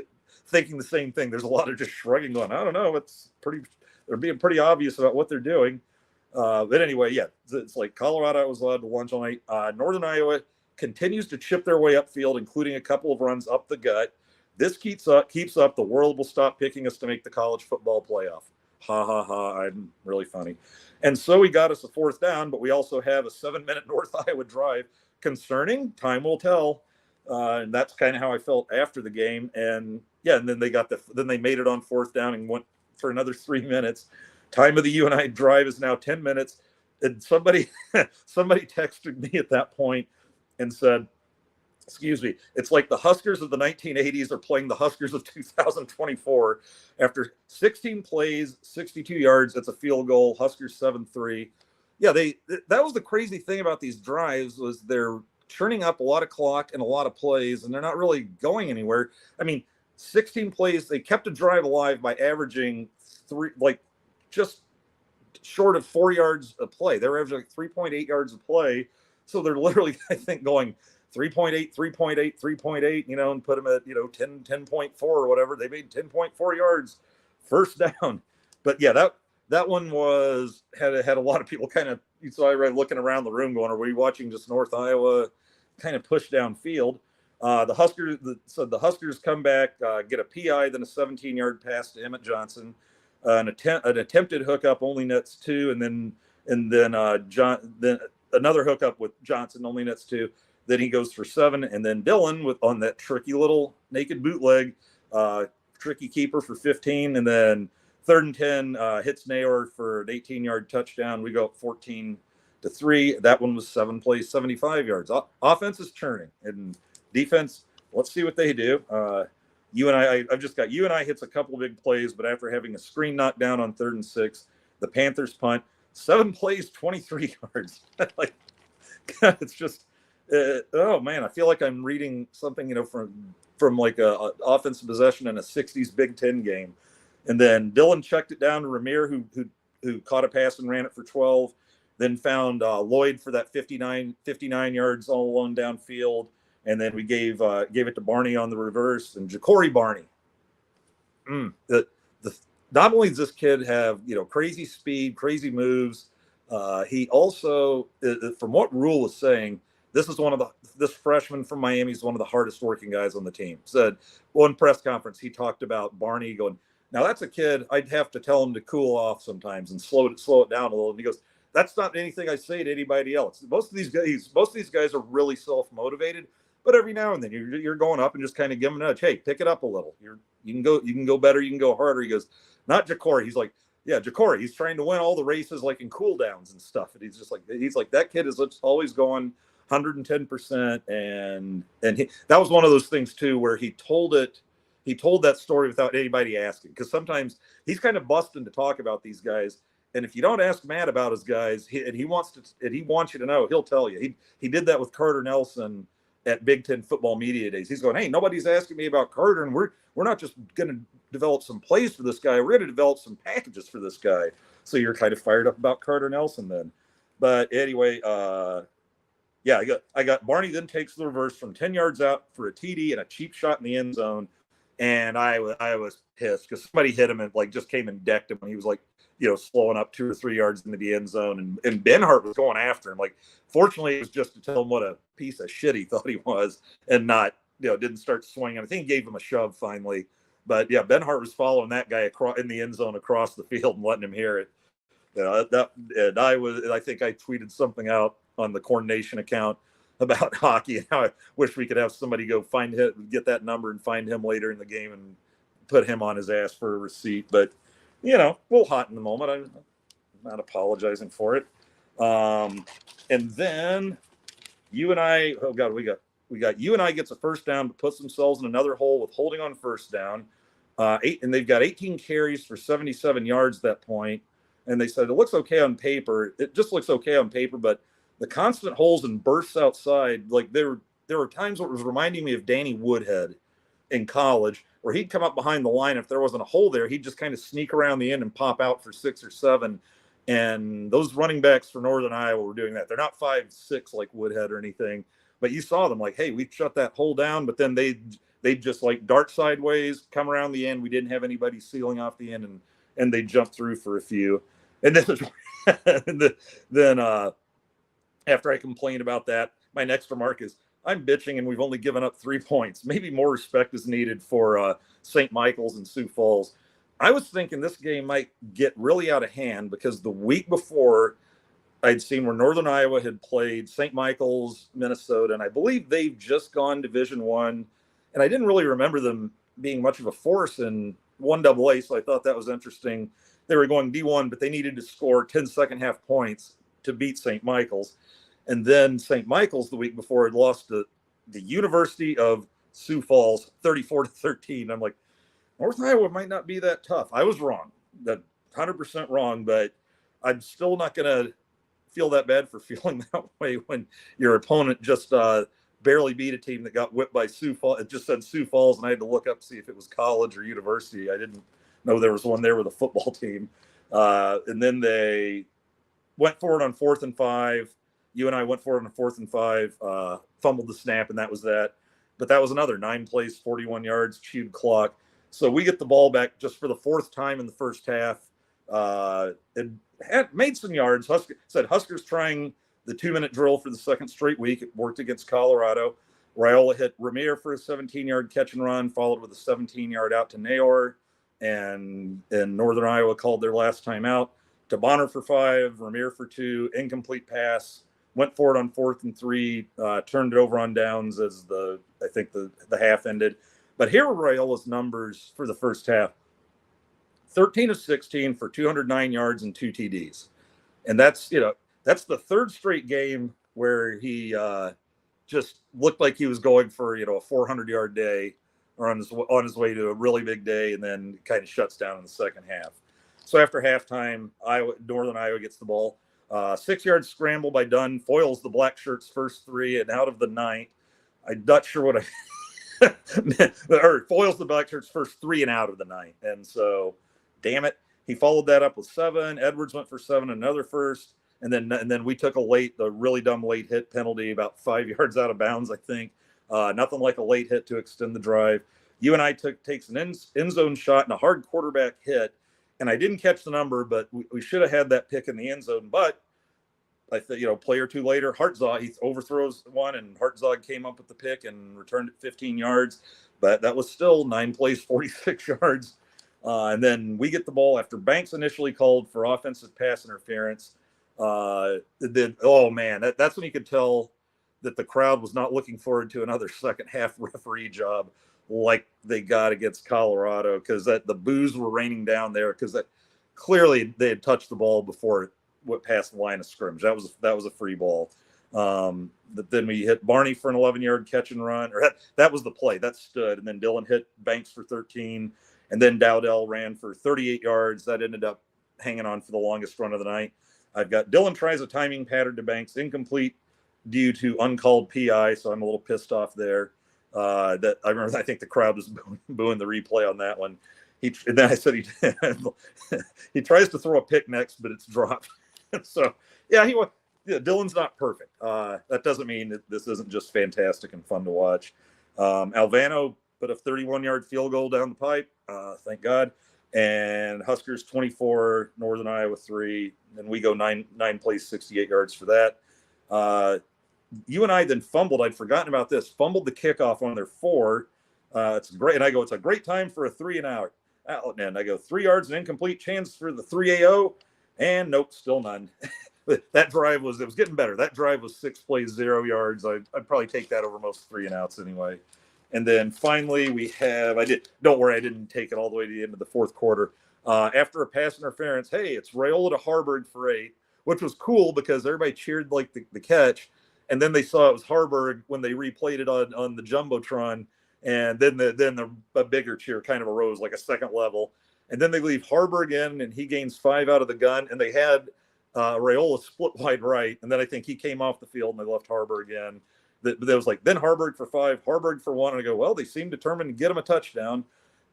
thinking the same thing. There's a lot of just shrugging going, I don't know. They're being pretty obvious about what they're doing. But anyway, yeah, it's like Colorado was allowed to lunge all night. Northern Iowa continues to chip their way upfield, including a couple of runs up the gut. This keeps up. The world will stop picking us to make the college football playoff. Ha, ha, ha. I'm really funny. And so he got us a 4th down, but we also have a 7-minute North Iowa drive. Concerning, time will tell. And that's kind of how I felt after the game. And yeah, and then they made it on 4th down and went for another 3 minutes. Time of the UNI drive is now 10 minutes. And somebody texted me at that point and said, excuse me, it's like the Huskers of the 1980s are playing the Huskers of 2024. After 16 plays, 62 yards, it's a field goal. Huskers 7-3. Yeah, that was the crazy thing about these drives, was they're churning up a lot of clock and a lot of plays, and they're not really going anywhere. I mean, 16 plays, they kept a drive alive by averaging just short of 4 yards a play. They're averaging 3.8 yards a play. So they're literally, I think, going 3.8, 3.8, 3.8, and put them at, 10.4 or whatever. They made 10.4 yards first down. But yeah, that one had a lot of people kind of, so I read looking around the room going, are we watching just North Iowa kind of push downfield? The Huskers come back, get a PI, then a 17-yard pass to Emmett Johnson. An attempted hookup only nets 2, and then another hookup with Johnson only nets 2. Then he goes for 7, and then Dylan on that tricky little naked bootleg, tricky keeper for 15, and then Third and 10, hits Nayor for an 18-yard touchdown. We go up 14-3. That one was 7 plays, 75 yards. Offense is churning, and defense, let's see what they do. I've just got UNI hits a couple of big plays, but after having a screen knocked down on 3rd and 6, the Panthers punt, 7 plays, 23 yards. Like, it's just, oh man, I feel like I'm reading something, from like a offensive possession in a 60s Big Ten game. And then Dillon checked it down to Ramir, who caught a pass and ran it for 12. Then found Lloyd for that 59 yards all alone downfield. And then we gave it to Barney on the reverse, and Ja'Cory Barney. Not only does this kid have crazy speed, crazy moves, he also, from what Rule was saying, this freshman from Miami is one of the hardest working guys on the team. Said one press conference, he talked about Barney going, now that's a kid I'd have to tell him to cool off sometimes and slow it down a little. And he goes, that's not anything I say to anybody else. Most of these guys are really self-motivated, but every now and then you're going up and just kind of give them a nudge. Hey, pick it up a little. You can go better. You can go harder. He goes, not Ja'Cory. He's like, yeah, Ja'Cory. He's trying to win all the races like in cool downs and stuff. And he's like that kid is always going 110%. And that was one of those things too, where he told that story without anybody asking, because sometimes he's kind of busting to talk about these guys. And if you don't ask Matt about his guys, he wants you to know, he'll tell you. He did that with Carter Nelson at Big Ten football media days. He's going, hey, nobody's asking me about Carter, and we're not just going to develop some plays for this guy. We're going to develop some packages for this guy. So you're kind of fired up about Carter Nelson then. But anyway, I got Barney then takes the reverse from 10 yards out for a TD and a cheap shot in the end zone. And I was pissed because somebody hit him and just came and decked him. And he was slowing up 2 or 3 yards into the end zone. And Benhart was going after him. Fortunately, it was just to tell him what a piece of shit he thought he was and not, didn't start swinging. I think he gave him a shove finally. But yeah, Benhart was following that guy in the end zone across the field and letting him hear it. I think I tweeted something out on the Corn Nation account about hockey and how I wish we could have somebody go find him, get that number and find him later in the game and put him on his ass for a receipt. But, a little hot in the moment. I'm not apologizing for it. And then UNI, oh God, we got UNI gets a first down, but puts themselves in another hole with holding on first down. And they've got 18 carries for 77 yards at that point. And they said, it looks okay on paper. It just looks okay on paper, but the constant holes and bursts outside, there were times where it was reminding me of Danny Woodhead in college, where he'd come up behind the line. If there wasn't a hole there, he'd just kind of sneak around the end and pop out for 6 or 7. And those running backs for Northern Iowa were doing that. They're not 5'6" like Woodhead or anything, but you saw them hey, we shut that hole down, but then they just dart sideways, come around the end. We didn't have anybody sealing off the end, and they jumped through for a few. And then after I complained about that, my next remark is, I'm bitching and we've only given up 3 points. Maybe more respect is needed for St. Michael's and Sioux Falls. I was thinking this game might get really out of hand because the week before I'd seen where Northern Iowa had played St. Michael's, Minnesota, and I believe they've just gone Division I. And I didn't really remember them being much of a force in 1AA, so I thought that was interesting. They were going D1, but they needed to score 10 second half points to beat St. Michael's. And then St. Michael's the week before had lost to the University of Sioux Falls 34-13. I'm like, North Iowa might not be that tough. I was wrong, that 100% wrong, but I'm still not going to feel that bad for feeling that way when your opponent just barely beat a team that got whipped by Sioux Falls. It just said Sioux Falls, and I had to look up to see if it was college or university. I didn't know there was one there with a football team. And then they went forward on 4th and 5. UNI went forward on 4th and 5, fumbled the snap, and that was that. But that was another 9 plays, 41 yards, chewed clock. So we get the ball back just for the 4th time in the first half. It had made some yards. Huskers trying the 2-minute drill for the second straight week. It worked against Colorado. Raiola hit Ramir for a 17-yard catch and run, followed with a 17-yard out to Nayor. And Northern Iowa called their last time out to Bonner for 5, Ramir for 2, incomplete pass. Went forward on 4th and 3, turned it over on downs as the half ended. But here are Raiola's numbers for the first half. 13 of 16 for 209 yards and 2 TDs. And that's the third straight game where he just looked like he was going for, a 400-yard day or on his way to a really big day, and then kind of shuts down in the second half. So after halftime, Northern Iowa gets the ball. 6-yard scramble by Dunn foils the black shirts' first three, and out of the ninth, I'm not sure what or foils the black shirts' first 3 and out of the ninth. And so, damn it, he followed that up with 7. Edwards went for 7, another first, and then we took the really dumb late hit penalty about 5 yards out of bounds, I think. Nothing like a late hit to extend the drive. UNI takes an end zone shot and a hard quarterback hit, and I didn't catch the number, but we should have had that pick in the end zone. But I think, play or two later, Hartzog, he overthrows one, and Hartzog came up with the pick and returned it 15 yards. But that was still 9 plays, 46 yards. And then we get the ball after Banks initially called for offensive pass interference. That's when you could tell that the crowd was not looking forward to another second half referee job like they got against Colorado, because the boos were raining down there, because that clearly they had touched the ball before it went past the line of scrimmage. That was a free ball. Then we hit Barney for an 11-yard catch and run, or that was the play that stood, and then Dylan hit Banks for 13, and then Dowdell ran for 38 yards. That ended up hanging on for the longest run of the night. I've got Dylan tries a timing pattern to Banks, incomplete due to uncalled PI, so I'm a little pissed off there. I think the crowd was booing the replay on that one. And then I said he tries to throw a pick next, but it's dropped. So Dylan's not perfect. That doesn't mean that this isn't just fantastic and fun to watch. Alvano put a 31-yard field goal down the pipe. Thank God. And Huskers 24, Northern Iowa 3, and we go nine plays, 68 yards for that. UNI then fumbled. I'd forgotten about this. Fumbled the kickoff on their 4. It's great. And I go, it's a great time for a 3 and out. And I go 3 yards and incomplete, chance for the 3-AO, and nope, still none. That drive was getting better. That drive was 6 plays, 0 yards. I'd probably take that over most 3 and outs anyway. And then finally don't worry, I didn't take it all the way to the end of the fourth quarter. After a pass interference, hey, it's Raiola to Harburg for 8, which was cool because everybody cheered like the catch. And then they saw it was Harburg when they replayed it on the Jumbotron. And then a bigger cheer kind of arose, like a second level. And then they leave Harburg in, and he gains 5 out of the gun. And they had Raiola split wide right. And then I think he came off the field, and they left Harburg in. That was like, then Harburg for 5, Harburg for 1. And I go, well, they seem determined to get him a touchdown.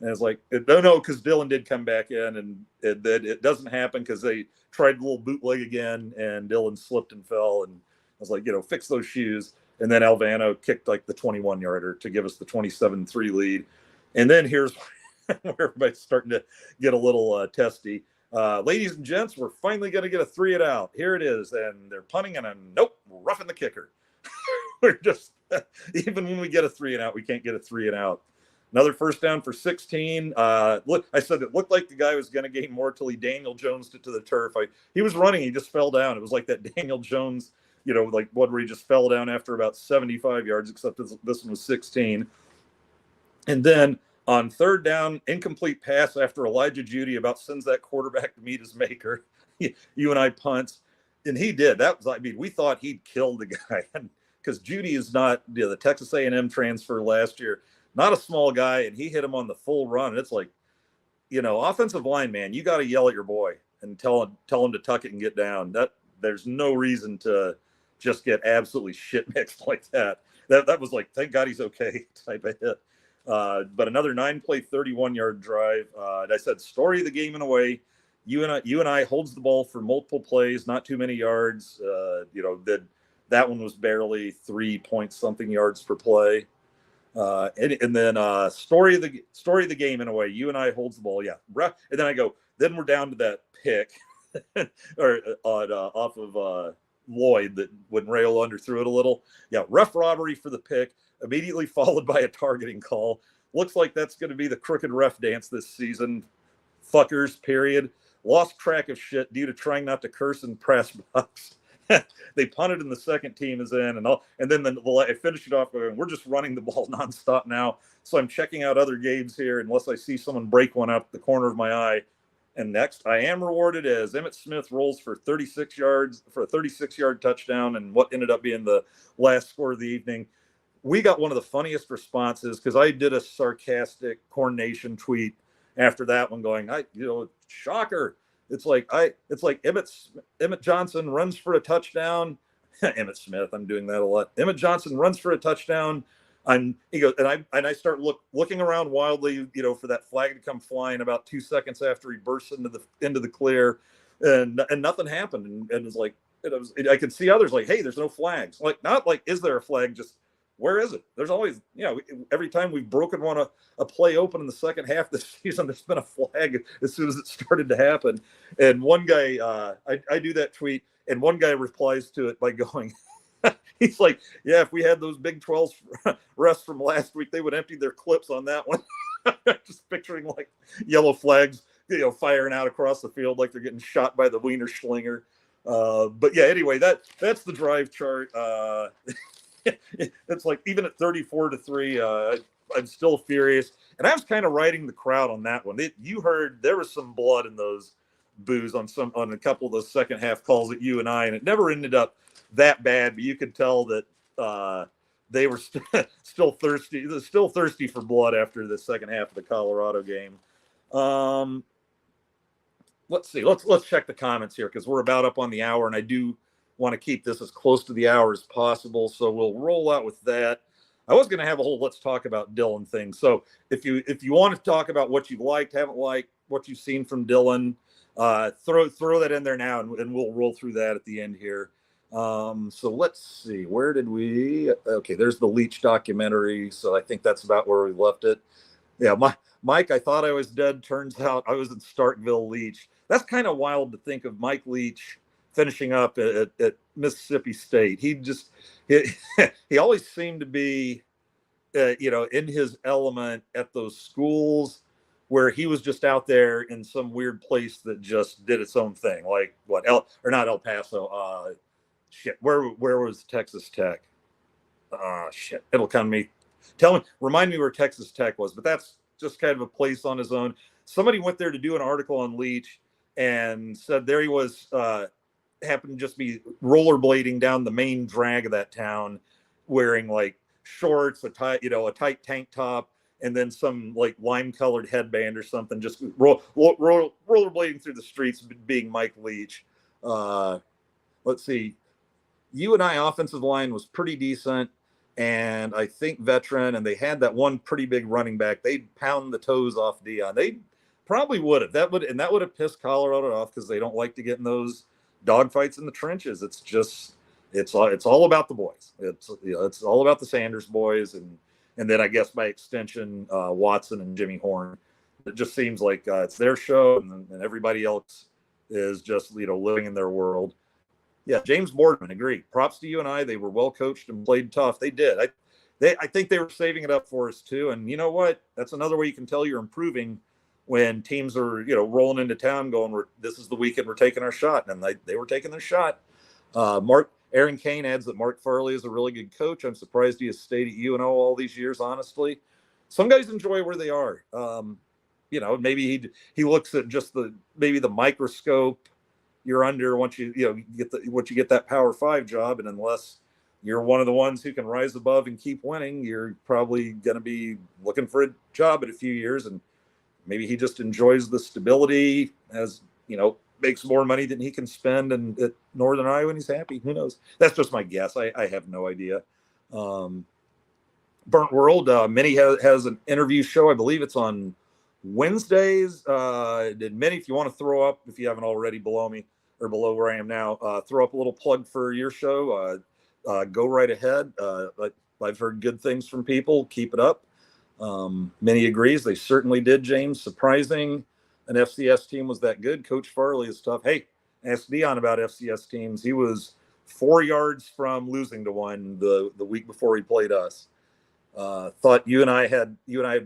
And it's like, no, because Dylan did come back in, and it doesn't happen because they tried a little bootleg again, and Dylan slipped and fell. And I was like, fix those shoes. And then Alvano kicked like the 21-yarder to give us the 27-3 lead. And then here's where everybody's starting to get a little testy. Ladies and gents, we're finally going to get a 3 and out. Here it is. And they're punting, and nope, roughing the kicker. We're just, even when we get a 3 and out, we can't get a 3 and out. Another first down for 16. Look, I said it looked like the guy was going to gain more till he Daniel Jonesed it to the turf. He was running, he just fell down. It was like that Daniel Jones, like one where he just fell down after about 75 yards, except this one was 16. And then on third down, incomplete pass after Elijah Judy about sends that quarterback to meet his maker. UNI punts, and he did. We thought he'd killed the guy, because Judy is not the Texas A&M transfer last year, not a small guy, and he hit him on the full run. And it's like, offensive line, man, you got to yell at your boy and tell him to tuck it and get down. There's no reason to just get absolutely shit mixed like that. That was like, thank God he's okay type of hit. But another 9-play, 31-yard drive. I said, story of the game in a way. UNI holds the ball for multiple plays, not too many yards. That one was barely 3-point-something yards per play. And then story of the game in a way. UNI holds the ball, yeah. And then I go, then we're down to that pick, or off of Lloyd, that when Raiola underthrew it a little. Yeah, ref robbery for the pick, immediately followed by a targeting call. Looks like that's going to be the crooked ref dance this season. Fuckers, period. Lost track of shit due to trying not to curse in press box. They punted and the second team is in, and then I finished it off going, we're just running the ball nonstop now. So I'm checking out other games here unless I see someone break one out the corner of my eye. And next, I am rewarded as Emmitt Smith rolls for 36 yards for a 36-yard touchdown and what ended up being the last score of the evening. We got one of the funniest responses because I did a sarcastic Corn Nation tweet after that one going, shocker. It's like Emmett Johnson runs for a touchdown. Emmitt Smith, I'm doing that a lot. Emmett Johnson runs for a touchdown. He goes, and I start looking around wildly, for that flag to come flying about 2 seconds after he bursts into the clear, and nothing happened. And it's like, I could see others like, hey, there's no flags. Like, not like, is there a flag? Just where is it? There's always, every time we've broken a play open in the second half this season, there's been a flag as soon as it started to happen. And one guy, I do that tweet, and one guy replies to it by going, he's like, yeah, if we had those Big 12 refs from last week, they would empty their clips on that one. Just picturing like yellow flags, firing out across the field like they're getting shot by the Wiener Schlinger. But yeah, anyway, that's the drive chart. It's like even at 34-3, I'm still furious. And I was kind of riding the crowd on that one. You heard there was some blood in those boos on a couple of those second half calls at you and I, and it never ended up that bad, but you could tell that they were still thirsty. They're still thirsty for blood after the second half of the Colorado game. Let's see. Let's check the comments here because we're about up on the hour, and I do want to keep this as close to the hour as possible. So we'll roll out with that. I was going to have a whole let's talk about Dylan thing. So if you want to talk about what you've liked, haven't liked, what you've seen from Dylan, throw that in there now, and we'll roll through that at the end here. So let's see, where did we? Okay, there's the Leach documentary. So I think that's about where we left it. Yeah, Mike, I thought I was dead. Turns out I was in Starkville. Leach. That's kind of wild to think of Mike Leach finishing up at Mississippi State. He always seemed to be, in his element at those schools where he was just out there in some weird place that just did its own thing. Like what? Not El Paso. Where was Texas Tech? It'll come to me. Remind me where Texas Tech was, but that's just kind of a place on his own. Somebody went there to do an article on Leach and said there he was, happened to just be rollerblading down the main drag of that town, wearing like shorts, a tight tank top, and then some like lime-colored headband or something, just rollerblading through the streets, being Mike Leach. Let's see. You and I offensive line was pretty decent, and I think veteran, and they had that one pretty big running back. They'd pound the toes off Dion. They probably would have. That would have pissed Colorado off because they don't like to get in those dogfights in the trenches. It's just it's all about the boys. It's all about the Sanders boys, and then I guess by extension Watson and Jimmy Horn. It just seems like it's their show, and everybody else is just living in their world. Yeah, James Boardman, agree. Props to you and I. They were well coached and played tough. They did. I think they were saving it up for us too. And you know what? That's another way you can tell you're improving when teams are rolling into town, going, "This is the weekend we're taking our shot," and they were taking their shot. Aaron Kane adds that Mark Farley is a really good coach. I'm surprised he has stayed at UNO all these years. Honestly, some guys enjoy where they are. Maybe he looks at just the microscope you're under once you get that Power 5 job, and unless you're one of the ones who can rise above and keep winning, you're probably going to be looking for a job in a few years. And maybe he just enjoys the stability, makes more money than he can spend, and at Northern Iowa, and he's happy. Who knows? That's just my guess. I have no idea. Burnt World, Minnie has an interview show. I believe it's on Wednesdays. Minnie, if you want to throw up, if you haven't already below me or below where I am now, throw up a little plug for your show. Go right ahead. I've heard good things from people. Keep it up. Minnie agrees. They certainly did, James. Surprising an FCS team was that good. Coach Farley is tough. Hey, ask Dion about FCS teams. He was 4 yards from losing to one the week before he played us. Thought you and I had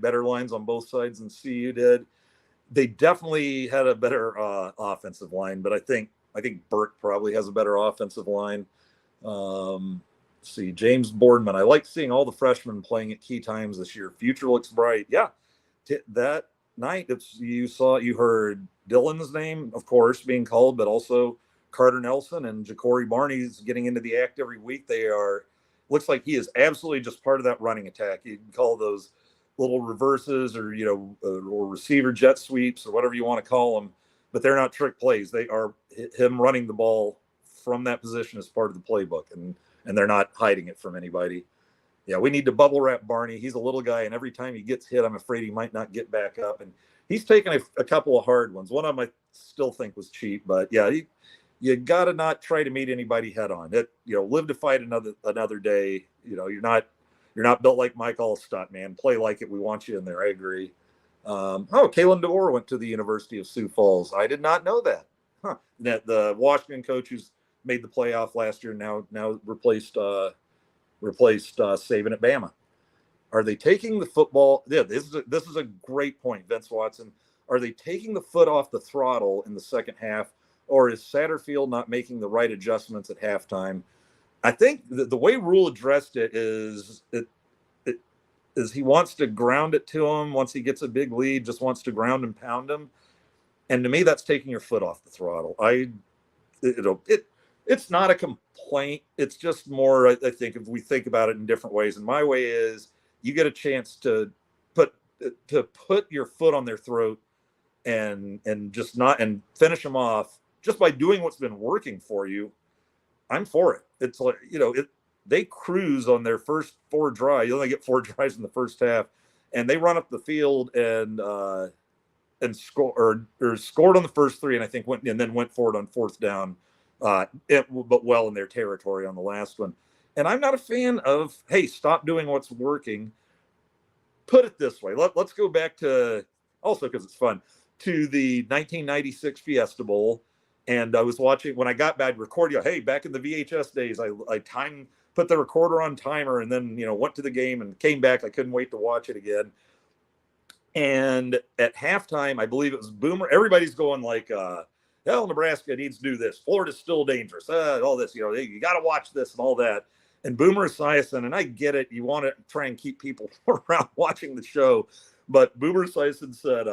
better lines on both sides than CU did. They definitely had a better offensive line, but I think Burke probably has a better offensive line. See, James Boardman. I like seeing all the freshmen playing at key times this year. Future looks bright. Yeah, that night you heard Dillon's name, of course, being called, but also Carter Nelson and Ja'Cory Barney's getting into the act every week. They are, looks like he is absolutely just part of that running attack. You can call those little reverses or, or receiver jet sweeps or whatever you want to call them, but they're not trick plays. They are him running the ball from that position as part of the playbook, and they're not hiding it from anybody. Yeah, we need to bubble wrap Barney. He's a little guy, and every time he gets hit, I'm afraid he might not get back up. And he's taken a couple of hard ones. One of them I still think was cheap, but yeah, you got to not try to meet anybody head on. Live to fight another day. You're not built like Mike Allstott, man. Play like it. We want you in there. I agree. Kalen DeVore went to the University of Sioux Falls. I did not know that. That the Washington coach who's made the playoff last year now replaced Saban at Bama. Are they taking the football? Yeah, this is a great point, Vince Watson. Are they taking the foot off the throttle in the second half, or is Satterfield not making the right adjustments at halftime? I think the way Rule addressed it is he wants to ground it to him once he gets a big lead, just wants to ground and pound him. And to me, that's taking your foot off the throttle. It's not a complaint. It's just more, I think, if we think about it in different ways. And my way is you get a chance to put your foot on their throat and just not and finish them off just by doing what's been working for you. I'm for it. It's like, they cruise on their first 4 drives. You only get 4 drives in the first half, and they run up the field and score or scored on the first 3, and I think went for it on 4th down. But well in their territory on the last one. And I'm not a fan of, hey, stop doing what's working. Put it this way. Let's go back to, also because it's fun, to the 1996 Fiesta Bowl. And I was watching, when I got back, hey, back in the VHS days, I put the recorder on timer and then, went to the game and came back. I couldn't wait to watch it again. And at halftime, I believe it was Boomer. Everybody's going like, Nebraska needs to do this. Florida's still dangerous. All this, you got to watch this and all that. And Boomer Esiason, and I get it, you want to try and keep people around watching the show, but Boomer Esiason said,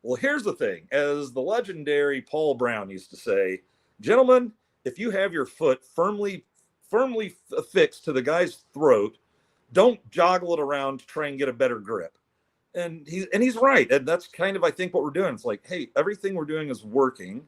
well, here's the thing. As the legendary Paul Brown used to say, gentlemen, if you have your foot firmly affixed to the guy's throat, don't joggle it around to try and get a better grip. And he's right. And that's kind of, I think, what we're doing. It's like, hey, everything we're doing is working.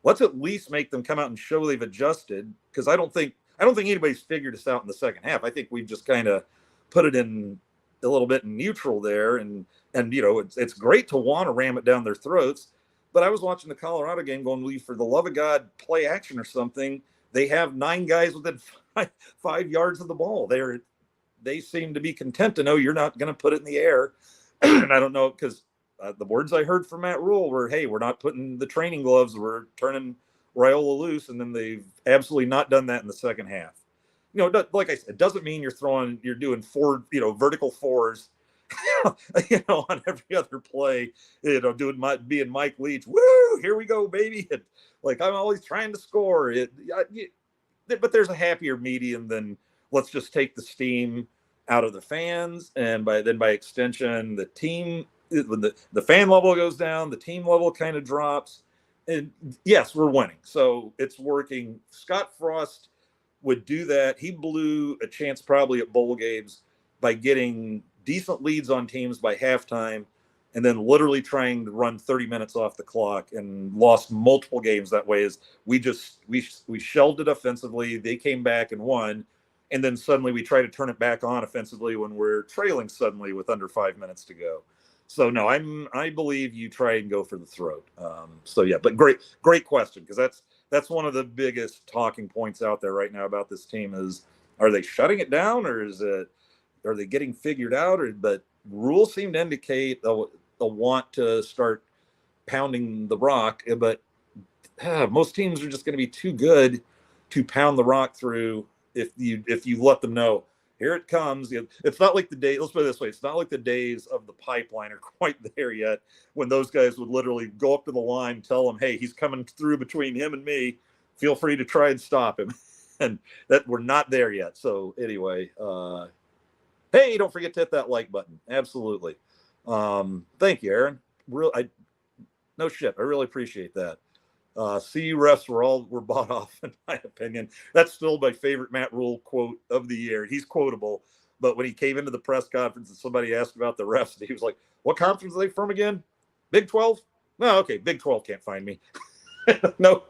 Let's at least make them come out and show they've adjusted, because I don't think anybody's figured us out in the second half. I think we've just kind of put it in a little bit in neutral there, and it's great to want to ram it down their throats. But I was watching the Colorado game going, for the love of God, play action or something. They have 9 guys within 5 yards of the ball. They seem to be content to know you're not going to put it in the air. And I don't know, because the words I heard from Matt Rule were, hey, we're not putting the training gloves, we're turning Raiola loose. And then they've absolutely not done that in the second half. Like I said, it doesn't mean you're doing 4, vertical 4s, on every other play, being Mike Leach. Woo, here we go, baby. Like, I'm always trying to score it. But there's a happier medium than let's just take the steam out of the fans, and by extension, the team, when the fan level goes down, the team level kind of drops. And yes, we're winning, so it's working. Scott Frost would do that. He blew a chance probably at bowl games by getting decent leads on teams by halftime, and then literally trying to run 30 minutes off the clock, and lost multiple games that way. As we shelved it offensively, they came back and won. And then suddenly we try to turn it back on offensively when we're trailing suddenly with under 5 minutes to go. So no, I believe you try and go for the throat. But great question, because that's one of the biggest talking points out there right now about this team is, are they shutting it down, or are they getting figured out? But rules seem to indicate they'll want to start pounding the rock, but most teams are just going to be too good to pound the rock through. If you let them know, here it comes. It's not like the day. Let's put it this way: it's not like the days of the pipeline are quite there yet, when those guys would literally go up to the line, tell him, "Hey, he's coming through between him and me. Feel free to try and stop him." And that we're not there yet. So anyway, hey, don't forget to hit that like button. Absolutely. Thank you, Aaron. No shit. I really appreciate that. CU refs were bought off, in my opinion. That's still my favorite Matt Rule quote of the year. He's quotable, but when he came into the press conference and somebody asked about the refs, he was like, "What conference are they from again? Big 12? No, okay, Big 12 can't find me." No,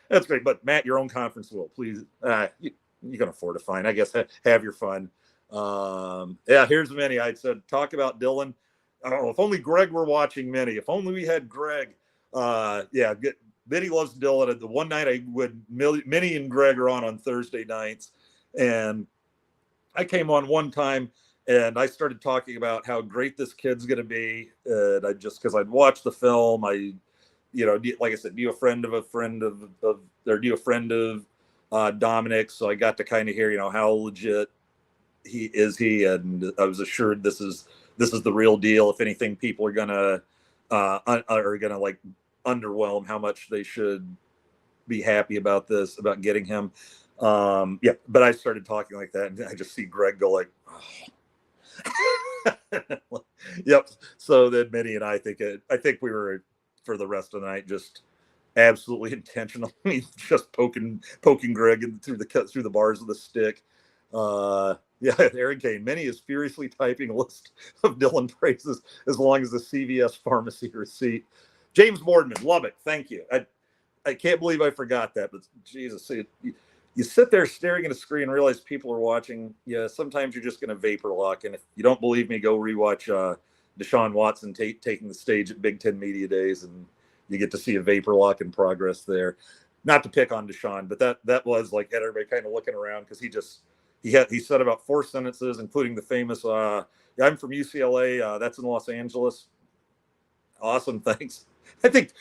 that's great. But Matt, your own conference will, please. You can afford to find. I guess have your fun. Yeah, here's Minnie. I said talk about Dylan. Oh, if only Greg were watching Minnie. If only we had Greg. Yeah, Minnie loves Dylan. The one night Minnie and Greg are on Thursday nights, and I came on one time and I started talking about how great this kid's going to be. And I just, because I'd watched the film, like I said, knew a friend of Dominic. So I got to kind of hear, how legit he is. And I was assured this is the real deal. If anything, people are gonna like underwhelm how much they should be happy about getting him. Yeah, but I started talking like that, and I just see Greg go like, oh. Yep. So then Minnie and I think we were, for the rest of the night, just absolutely intentionally just poking Greg through the bars of the stick. Yeah, Aaron Kane. Minnie is furiously typing a list of Dylan praises as long as the CVS pharmacy receipt. James Boardman, love it. Thank you. I can't believe I forgot that, but Jesus, you sit there staring at a screen and realize people are watching. Yeah, sometimes you're just going to vapor lock. And if you don't believe me, go rewatch Deshaun Watson taking the stage at Big Ten Media Days, and you get to see a vapor lock in progress there. Not to pick on Deshaun, but that was like, had everybody kind of looking around, because he said about 4 sentences, including the famous, I'm from UCLA. That's in Los Angeles. Awesome. Thanks. I think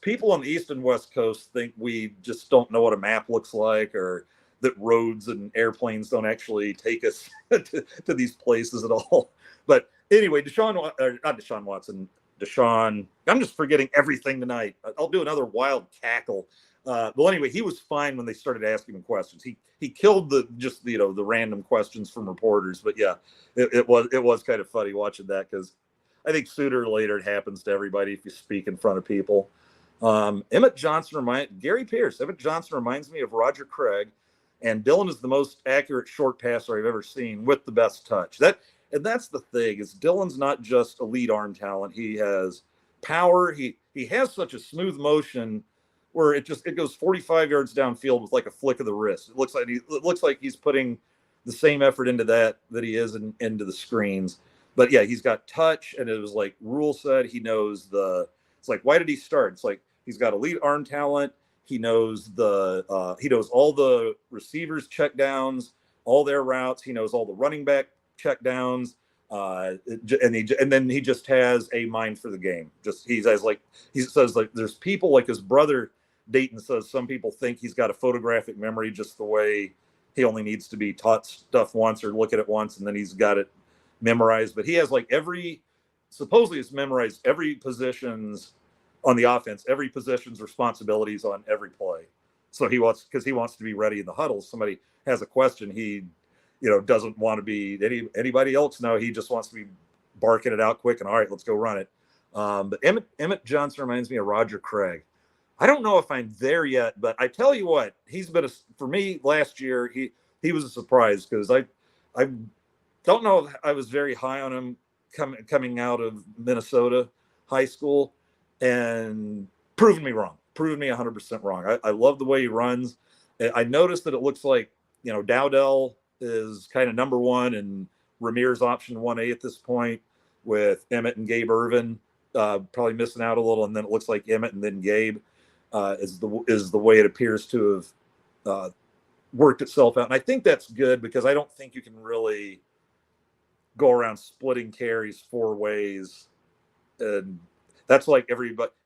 people on the East and West Coast think we just don't know what a map looks like, or that roads and airplanes don't actually take us to these places at all. But anyway, not Deshaun Watson, I'm just forgetting everything tonight. I'll do another wild cackle. Well, anyway, he was fine when they started asking him questions. He killed the random questions from reporters. But yeah, it was kind of funny watching that, because I think sooner or later it happens to everybody if you speak in front of people. Emmett Johnson Gary Pierce. Emmett Johnson reminds me of Roger Craig, and Dylan is the most accurate short passer I've ever seen with the best touch. That's the thing, is Dylan's not just elite arm talent. He has power. He has such a smooth motion where it goes 45 yards downfield with like a flick of the wrist. It looks like he's putting the same effort into that he is into the screens. But yeah, he's got touch, and it was like Rule said, he knows it's like, why did he start? It's like, he's got elite arm talent. He knows all the receivers check downs, all their routes. He knows all the running back check downs. And then he just has a mind for the game. He says like, there's people like his brother Dayton says, some people think he's got a photographic memory, just the way he only needs to be taught stuff once or look at it once, and then he's got it memorized. But he has like supposedly has memorized every position's on the offense, every position's responsibilities on every play. So because he wants to be ready in the huddle. Somebody has a question, he doesn't want to be anybody else. No, he just wants to be barking it out quick and, all right, let's go run it. But Emmett Johnson reminds me of Roger Craig. I don't know if I'm there yet, but I tell you what, he's been for me last year. He was a surprise, because I don't know if I was very high on him coming out of Minnesota high school, and proven me 100% wrong. I love the way he runs. I noticed that it looks like, Dowdell is kind of number one and Ramirez option 1A at this point, with Emmett and Gabe Irvin probably missing out a little. And then it looks like Emmett and then Gabe is the way it appears to have worked itself out. And I think that's good, because I don't think you can really go around splitting carries 4 ways. And that's like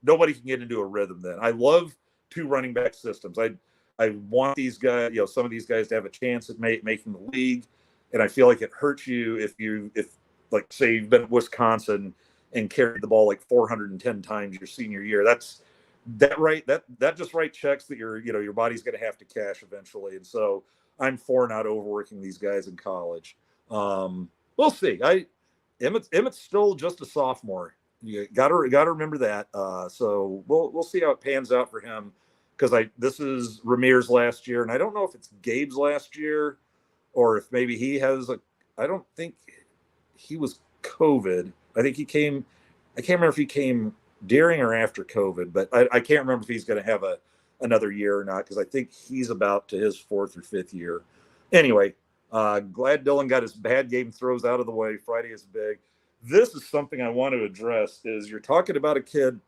nobody can get into a rhythm then. I love 2 running back systems. I want these guys, some of these guys to have a chance at making the league. And I feel like it hurts you if like, say you've been at Wisconsin and carried the ball like 410 times your senior year. That just write checks that your body's going to have to cash eventually. And so I'm for not overworking these guys in college. We'll see. Emmett's still just a sophomore. You got to remember that. So we'll see how it pans out for him, because this is Ramir's last year, and I don't know if it's Gabe's last year or if maybe he has a. I don't think he was COVID. I think he came. I can't remember if he came during or after COVID, but I can't remember if he's going to have another year or not, because I think he's about to his 4th or 5th year. Anyway, glad Dylan got his bad game throws out of the way. Friday is big. This is something I want to address. Is you're talking about a kid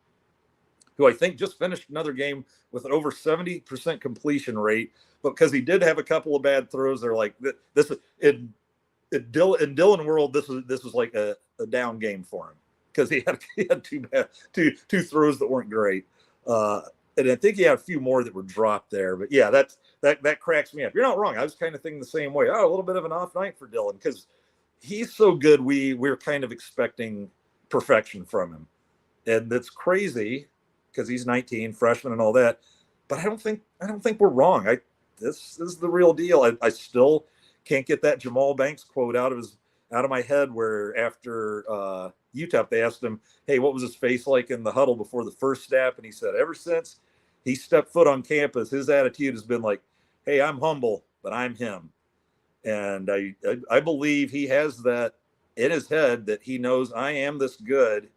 who I think just finished another game with an over 70% completion rate, but because he did have a couple of bad throws, they're like this in Dylan world. This was like a down game for him, because he had two throws that weren't great, and I think he had a few more that were dropped there. But yeah, that cracks me up. You're not wrong. I was kind of thinking the same way. Oh, a little bit of an off night for Dylan, because he's so good. We're kind of expecting perfection from him, and that's crazy because he's 19, freshman, and all that. But I don't think we're wrong. This is the real deal. I still can't get that Jamal Banks quote out of my head, where after UTEP they asked him, "Hey, what was his face like in the huddle before the first snap?" And he said, "Ever since he stepped foot on campus, his attitude has been like, hey, I'm humble, but I'm him." And I believe he has that in his head, that he knows I am this good,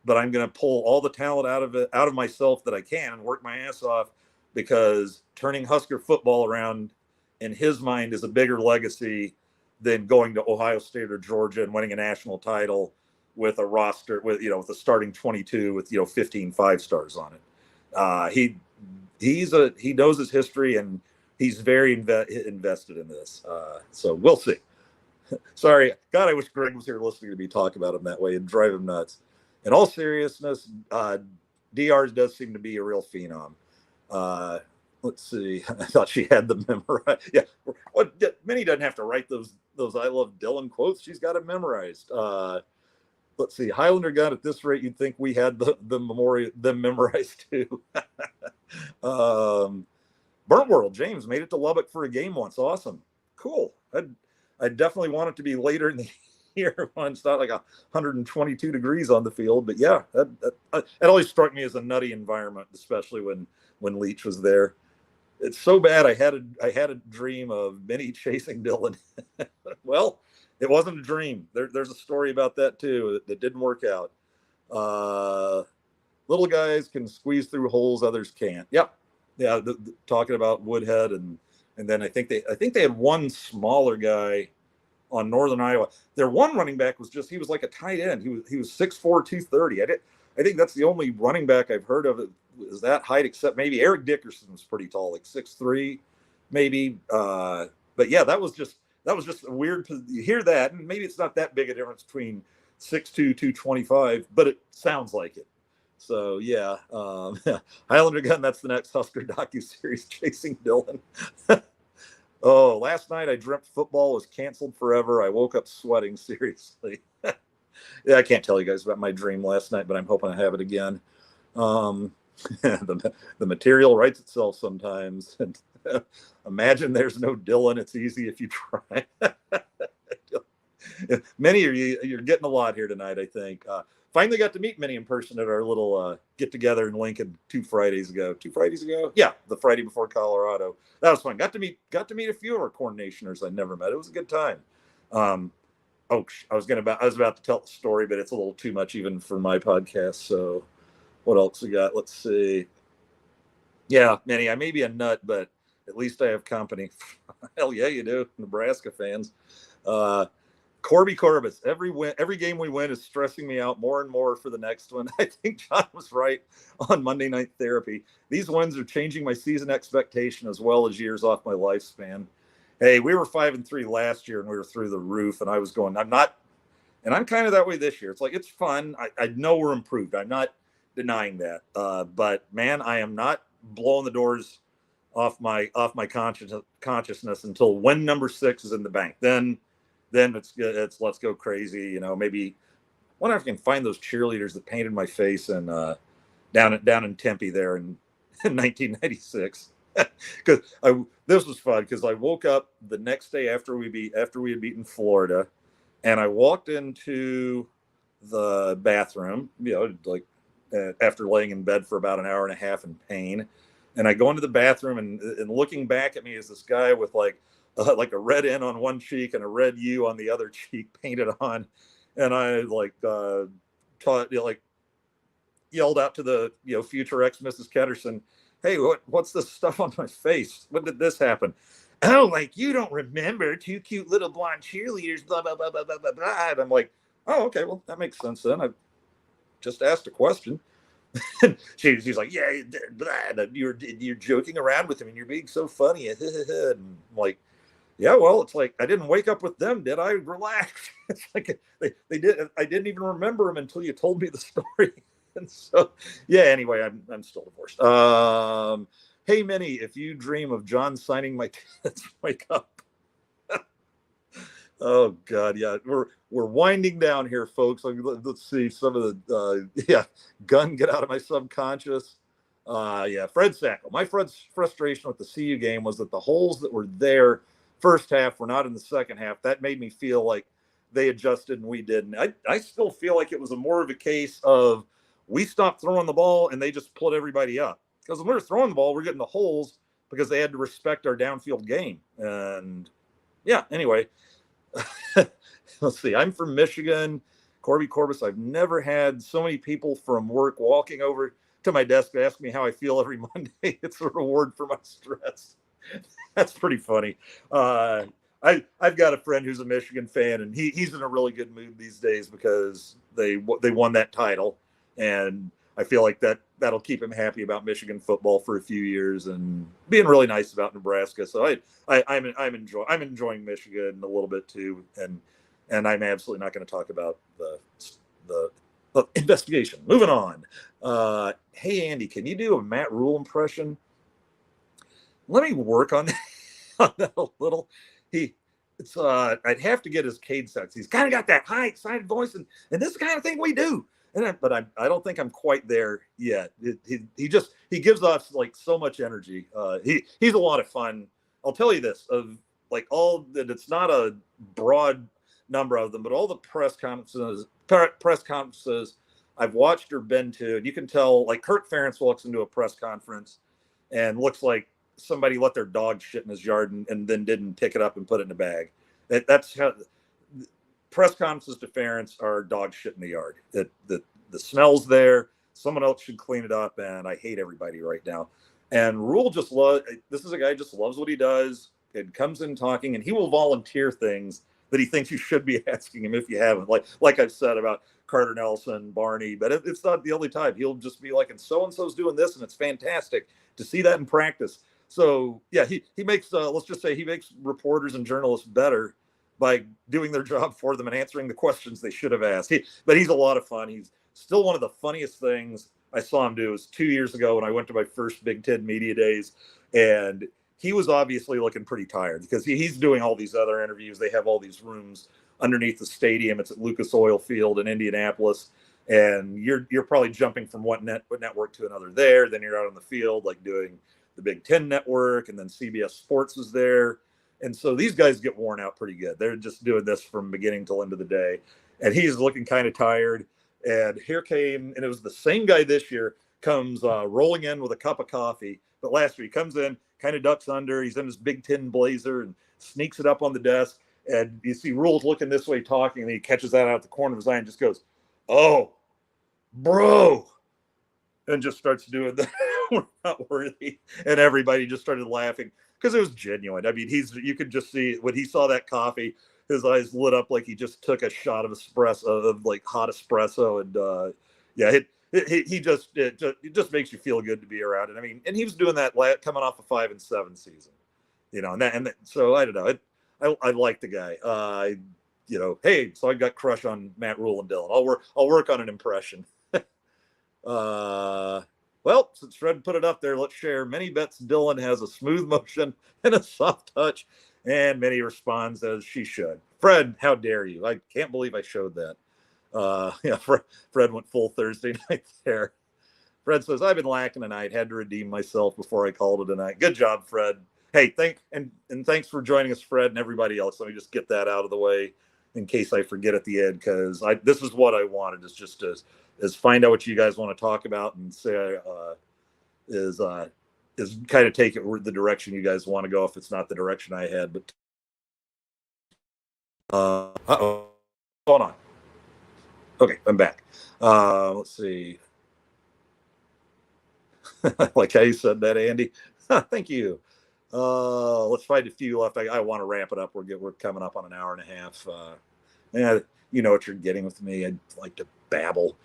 but I'm going to pull all the talent out of myself that I can and work my ass off, because turning Husker football around in his mind is a bigger legacy than going to Ohio State or Georgia and winning a national title with a roster with a starting 22 with 15 5-stars on it. He knows his history, and he's very invested in this. So we'll see. Sorry, God, I wish Greg was here listening to me talk about him that way and drive him nuts. In all seriousness, DRs does seem to be a real phenom. Let's see. I thought she had them memorized. Yeah, Minnie doesn't have to write those I love Dylan quotes. She's got it memorized. Let's see. Highlander gun, at this rate, you'd think we had them memorized too. Burnt World, James made it to Lubbock for a game once. Awesome. Cool. I definitely want it to be later in the year when it's not like 122 degrees on the field. But yeah, that always struck me as a nutty environment, especially when Leach was there. It's so bad. I had a dream of Minnie chasing Dylan. Well, it wasn't a dream. There's a story about that too that didn't work out. Little guys can squeeze through holes, others can't. Yep. Yeah. Talking about Woodhead, and then I think they had one smaller guy on Northern Iowa. Their one running back he was like a tight end. He was 6'4", 230. I think that's the only running back I've heard of is that height, except maybe Eric Dickerson was pretty tall, like 6'3", maybe. But yeah, that was just weird to hear that, and maybe it's not that big a difference between 6'2", 225, but it sounds like it. So yeah, Highlander gun. That's the next Husker docuseries, chasing Dylan. Oh, last night I dreamt football was canceled forever. I woke up sweating, seriously. Yeah, I can't tell you guys about my dream last night, but I'm hoping I have it again. The material writes itself sometimes. And imagine there's no Dylan. It's easy if you try. Many of you're getting a lot here tonight, I think. Finally got to meet Minnie in person at our little get together in Lincoln 2 Fridays ago. 2 Fridays ago? Yeah, the Friday before Colorado. That was fun. Got to meet a few of our coordinationers I never met. It was a good time. I was about to tell the story, but it's a little too much even for my podcast. So what else we got? Let's see. Yeah, Minnie, I may be a nut, but at least I have company. Hell yeah, you do. Nebraska fans. Corby Corbis, every game we win is stressing me out more and more for the next one. I think John was right on Monday Night Therapy. These wins are changing my season expectation as well as years off my lifespan. Hey, we were 5-3 last year and we were through the roof, and I was going, I'm not, and I'm kind of that way this year. It's like, it's fun. I know we're improved. I'm not denying that. But man, I am not blowing the doors off my consciousness until when number 6 is in the bank. Then it's let's go crazy. Maybe I wonder if I can find those cheerleaders that painted my face and down in Tempe there in 1996. Because this was fun, because I woke up the next day after we had beaten Florida, and I walked into the bathroom, like after laying in bed for about an hour and a half in pain. And I go into the bathroom, and looking back at me is this guy with like a red N on one cheek and a red U on the other cheek painted on. And I like yelled out to the future ex Mrs. Ketterson, "Hey, what's this stuff on my face? When did this happen?" "Oh, like you don't remember two cute little blonde cheerleaders, blah blah blah blah blah blah blah." And I'm like, "Oh, okay, well that makes sense then. I just asked a question." She's like, "Yeah, blah, you're joking around with him and you're being so funny." And I'm like, "Yeah, well, it's like I didn't wake up with them, did I? Relax." It's like they did. I didn't even remember them until you told me the story. And so, yeah. Anyway, I'm still divorced. Hey, Minnie, if you dream of John signing my tickets, wake up. Oh God, yeah, we're winding down here, folks. Let's see some of the gun, get out of my subconscious. Yeah, Fred Sackle. My frustration with the CU game was that the holes that were there first half were not in the second half. That made me feel like they adjusted and we didn't. I still feel like it was more of a case of we stopped throwing the ball and they just put everybody up. Because when we were throwing the ball, we're getting the holes because they had to respect our downfield game. And yeah, anyway. Let's see. I'm from Michigan, Corby Corbus. I've never had so many people from work walking over to my desk to ask me how I feel every Monday. It's a reward for my stress. That's pretty funny. I've got a friend who's a Michigan fan, and he's in a really good mood these days because they won that title, and I feel like that'll keep him happy about Michigan football for a few years and being really nice about Nebraska. So I'm enjoying Michigan a little bit too, and I'm absolutely not going to talk about the investigation. Moving on. Hey Andy, can you do a Matt Rule impression? Let me work on that a little. I'd have to get his Cade sex. He's kind of got that high excited voice, and this is the kind of thing we do. But I don't think I'm quite there yet. He gives off like so much energy. He's a lot of fun. I'll tell you this, of like all that, it's not a broad number of them, but all the press conferences I've watched or been to, and you can tell like Kurt Ferentz walks into a press conference and looks like somebody let their dog shit in his yard and then didn't pick it up and put it in a bag. That's how press conferences to Ferentz are dog shit in the yard. The smell's there. Someone else should clean it up, and I hate everybody right now. And Rule this is a guy who just loves what he does and comes in talking, and he will volunteer things that he thinks you should be asking him if you haven't. Like I've said about Carter Nelson, Barney, but it's not the only time. He'll just be like, and so-and-so's doing this, and it's fantastic to see that in practice. So, yeah, he makes, let's just say he makes reporters and journalists better by doing their job for them and answering the questions they should have asked. But he's a lot of fun. He's still one of the funniest things I saw him do. Was 2 years ago when I went to my first Big Ten media days, and he was obviously looking pretty tired because he's doing all these other interviews. They have all these rooms underneath the stadium. It's at Lucas Oil Field in Indianapolis, and you're probably jumping from one network to another there. Then you're out on the field like doing the Big Ten network, and then CBS Sports is there. And so these guys get worn out pretty good. They're just doing this from beginning till end of the day. And he's looking kind of tired. And here came, and it was the same guy this year, comes rolling in with a cup of coffee. But last year he comes in, kind of ducks under. He's in his Big Ten blazer and sneaks it up on the desk. And you see Rule's looking this way talking, and he catches that out the corner of his eye and just goes, "Oh, bro," and just starts doing that. We're not worthy. And everybody just started laughing because it was genuine. I mean, you could just see when he saw that coffee, his eyes lit up like he just took a shot of espresso, of like hot espresso. And it just makes you feel good to be around it. I mean, and he was doing that coming off a 5-7 season, so I don't know. I like the guy. Hey, so I got crush on Matt Rule and Dylan. I'll work on an impression. Well, since Fred put it up there, let's share. Many bets Dylan has a smooth motion and a soft touch, and Minnie responds as she should. Fred, how dare you? I can't believe I showed that. Fred went full Thursday night there. Fred says, I've been lacking tonight. Had to redeem myself before I called it a night. Good job, Fred. Hey, thanks for joining us, Fred, and everybody else. Let me just get that out of the way. in case I forget at the end, because this is what I wanted, is just is find out what you guys want to talk about and say is kind of take it the direction you guys want to go if it's not the direction I had. But uh-oh, what's going on? Okay, I'm back. Let's see. Like how you said that, Andy. Thank you. Let's find a few left. I want to wrap it up. We're coming up on an hour and a half. Yeah, you know what you're getting with me. I like to babble.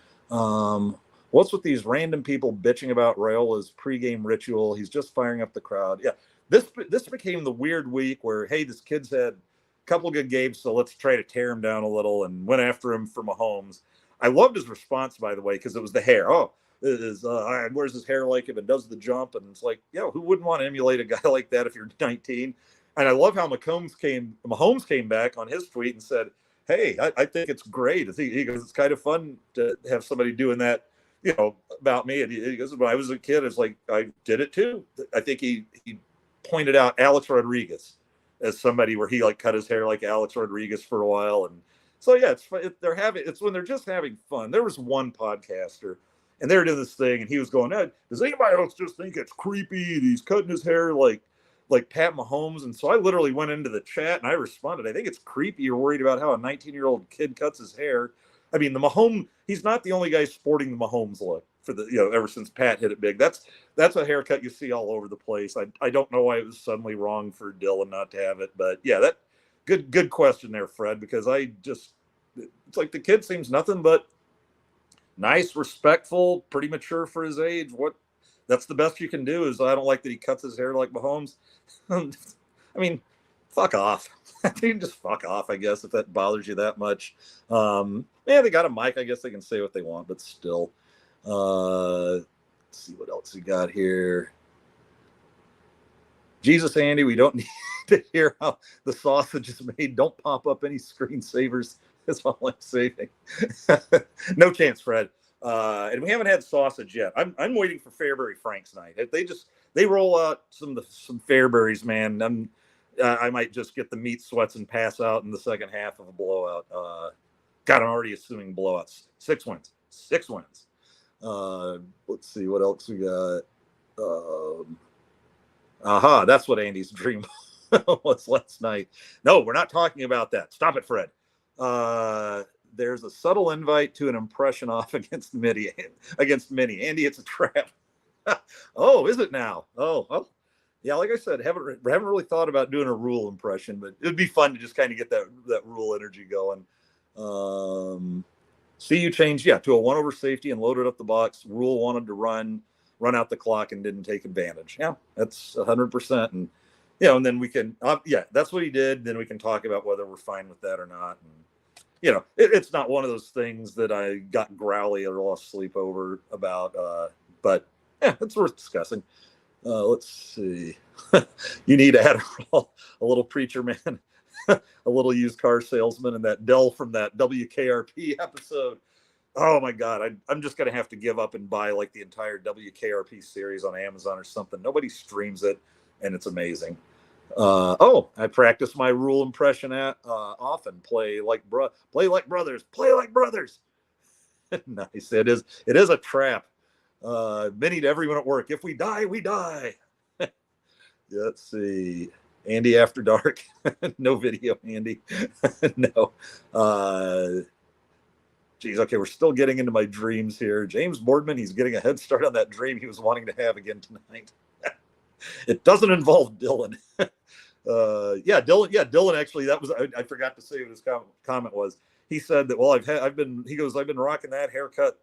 What's with these random people bitching about Rayola's pregame ritual? He's just firing up the crowd. Yeah, this became the weird week where, hey, this kid's had a couple good games, so let's try to tear him down a little, and went after him for Mahomes. I loved his response, by the way, because it was the hair. Oh, where's his hair like if it does the jump? And it's like, yeah, who wouldn't want to emulate a guy like that if you're 19? And I love how Mahomes came back on his tweet and said, hey, I think it's great. He goes, it's kind of fun to have somebody doing that, about me. And he goes, when I was a kid, it's like, I did it too. I think he pointed out Alex Rodriguez as somebody where he like cut his hair like Alex Rodriguez for a while. And so, yeah, it's when they're just having fun. There was one podcaster and they were doing this thing and he was going, does anybody else just think it's creepy? He's cutting his hair like Pat Mahomes. And so I literally went into the chat and I responded, I think it's creepy you're worried about how a 19-year-old kid cuts his hair. I mean, the Mahomes, he's not the only guy sporting the Mahomes look for ever since Pat hit it big. That's a haircut you see all over the place. I don't know why it was suddenly wrong for Dylan not to have it, but yeah, that good question there, Fred, because it's like the kid seems nothing but nice, respectful, pretty mature for his age. That's the best you can do. Is I don't like that he cuts his hair like Mahomes. I mean, fuck off. You can just fuck off, I guess, if that bothers you that much. Yeah, they got a mic. I guess they can say what they want, but still. Let's see what else we got here. Jesus, Andy, we don't need to hear how the sausage is made. Don't pop up any screensavers. That's all I'm saving. No chance, Fred. And we haven't had sausage yet. I'm waiting for Fairbury Frank's night. If they roll out some Fairburys, man, I might just get the meat sweats and pass out in the second half of a blowout. God, I'm already assuming blowouts. 6 wins. 6 wins. Let's see what else we got. That's what Andy's dream was last night. No, we're not talking about that. Stop it, Fred. There's a subtle invite to an impression off against Minnie. Andy, it's a trap. Oh, is it now? Oh, yeah. Like I said, haven't really thought about doing a Rule impression, but it'd be fun to just kind of get that Rule energy going. See you changed, to a 1 over safety and loaded up the box. Rule wanted to run out the clock and didn't take advantage. Yeah, that's 100%. And and then we can, that's what he did. Then we can talk about whether we're fine with that or not. And it's not one of those things that I got growly or lost sleep over about. But it's worth discussing. Let's see. You need Adderall, a little preacher man, a little used car salesman, and that Dell from that WKRP episode. Oh my God, I'm just gonna have to give up and buy like the entire WKRP series on Amazon or something. Nobody streams it, and it's amazing. I practice my Rule impression often. Play like brothers. Play like brothers. Nice. It is a trap. Many to everyone at work. If we die, we die. Let's see. Andy after dark. No video, Andy. No. Geez, okay, we're still getting into my dreams here. James Boardman, he's getting a head start on that dream he was wanting to have again tonight. It doesn't involve Dylan. Dylan actually, that was, I forgot to say what his comment was. He said that, well, I've been rocking that haircut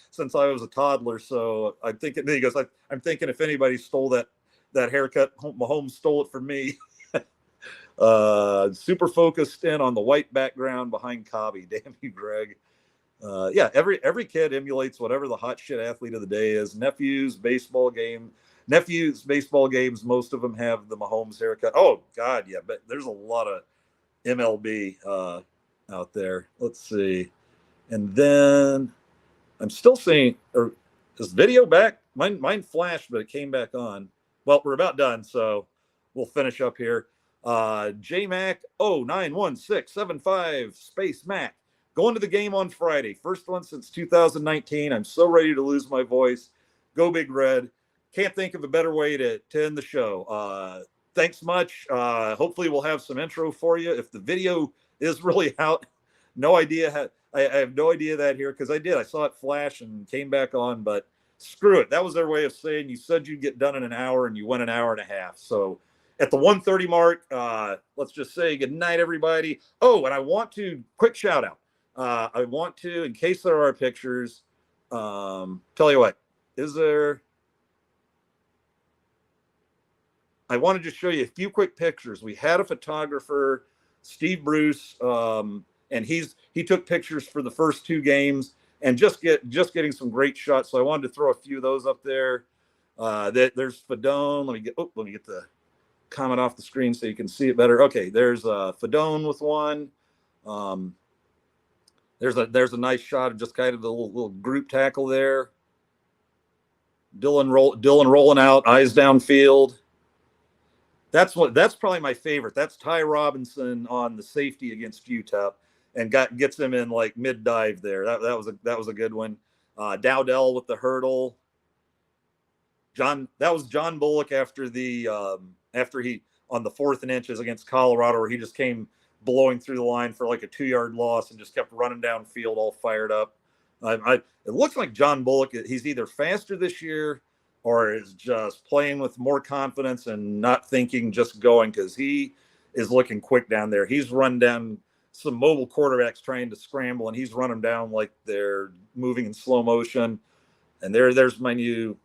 since I was a toddler. So I'm thinking, he goes, I'm thinking if anybody stole that haircut, Mahomes stole it from me. Super focused in on the white background behind Cobby. Damn you, Greg. Every kid emulates whatever the hot shit athlete of the day is. Nephews, baseball games, most of them have the Mahomes haircut. Oh, God, yeah, but there's a lot of MLB out there. Let's see. And then I'm still seeing, or is video back? Mine flashed, but it came back on. Well, we're about done, so we'll finish up here. JMac 091675 Space Mac. Going to the game on Friday. First one since 2019. I'm so ready to lose my voice. Go Big Red. Can't think of a better way to end the show. Thanks much. Hopefully we'll have some intro for you. If the video is really out, no idea how. I have no idea that here because I saw it flash and came back on, but screw it. That was their way of saying you said you'd get done in an hour and you went an hour and a half. So at the 1:30 mark, let's just say good night, everybody. Oh, and I want to quick shout out. I want to, in case there are pictures, tell you what, I wanted to show you a few quick pictures. We had a photographer, Steve Bruce, and he took pictures for the first two games and just getting some great shots. So I wanted to throw a few of those up there. There's Fedone. Let me get the comment off the screen so you can see it better. Okay, there's Fedone with one. There's a nice shot of just kind of the little group tackle there. Dylan rolling out, eyes downfield. That's probably my favorite. That's Ty Robinson on the safety against UTEP and gets him in like mid dive there. That was a good one. Dowdell with the hurdle. That was John Bullock after he on the 4th and inches against Colorado, where he just came blowing through the line for like a 2-yard loss and just kept running downfield all fired up. It looks like John Bullock, he's either faster this year or is just playing with more confidence and not thinking, just going, because he is looking quick down there. He's run down some mobile quarterbacks trying to scramble, and he's run them down like they're moving in slow motion. And there's my new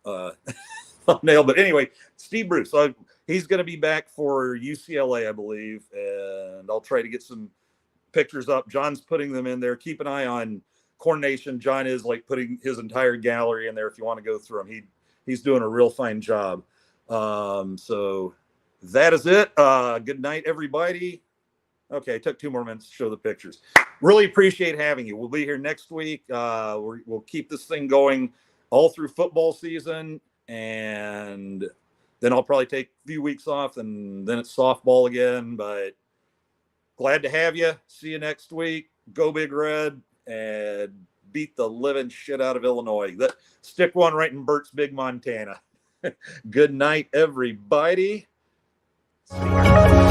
thumbnail. But anyway, Steve Bruce. So he's going to be back for UCLA, I believe, and I'll try to get some pictures up. John's putting them in there. Keep an eye on Corn Nation. John is like putting his entire gallery in there if you want to go through them. He's doing a real fine job. So that is it. Good night, everybody. Okay, it took 2 more minutes to show the pictures. Really appreciate having you. We'll be here next week. We'll keep this thing going all through football season, and then I'll probably take a few weeks off, and then it's softball again. But glad to have you. See you next week. Go Big Red, and beat the living shit out of Illinois. Stick one right in Bert's Big Montana. Good night, everybody. See you.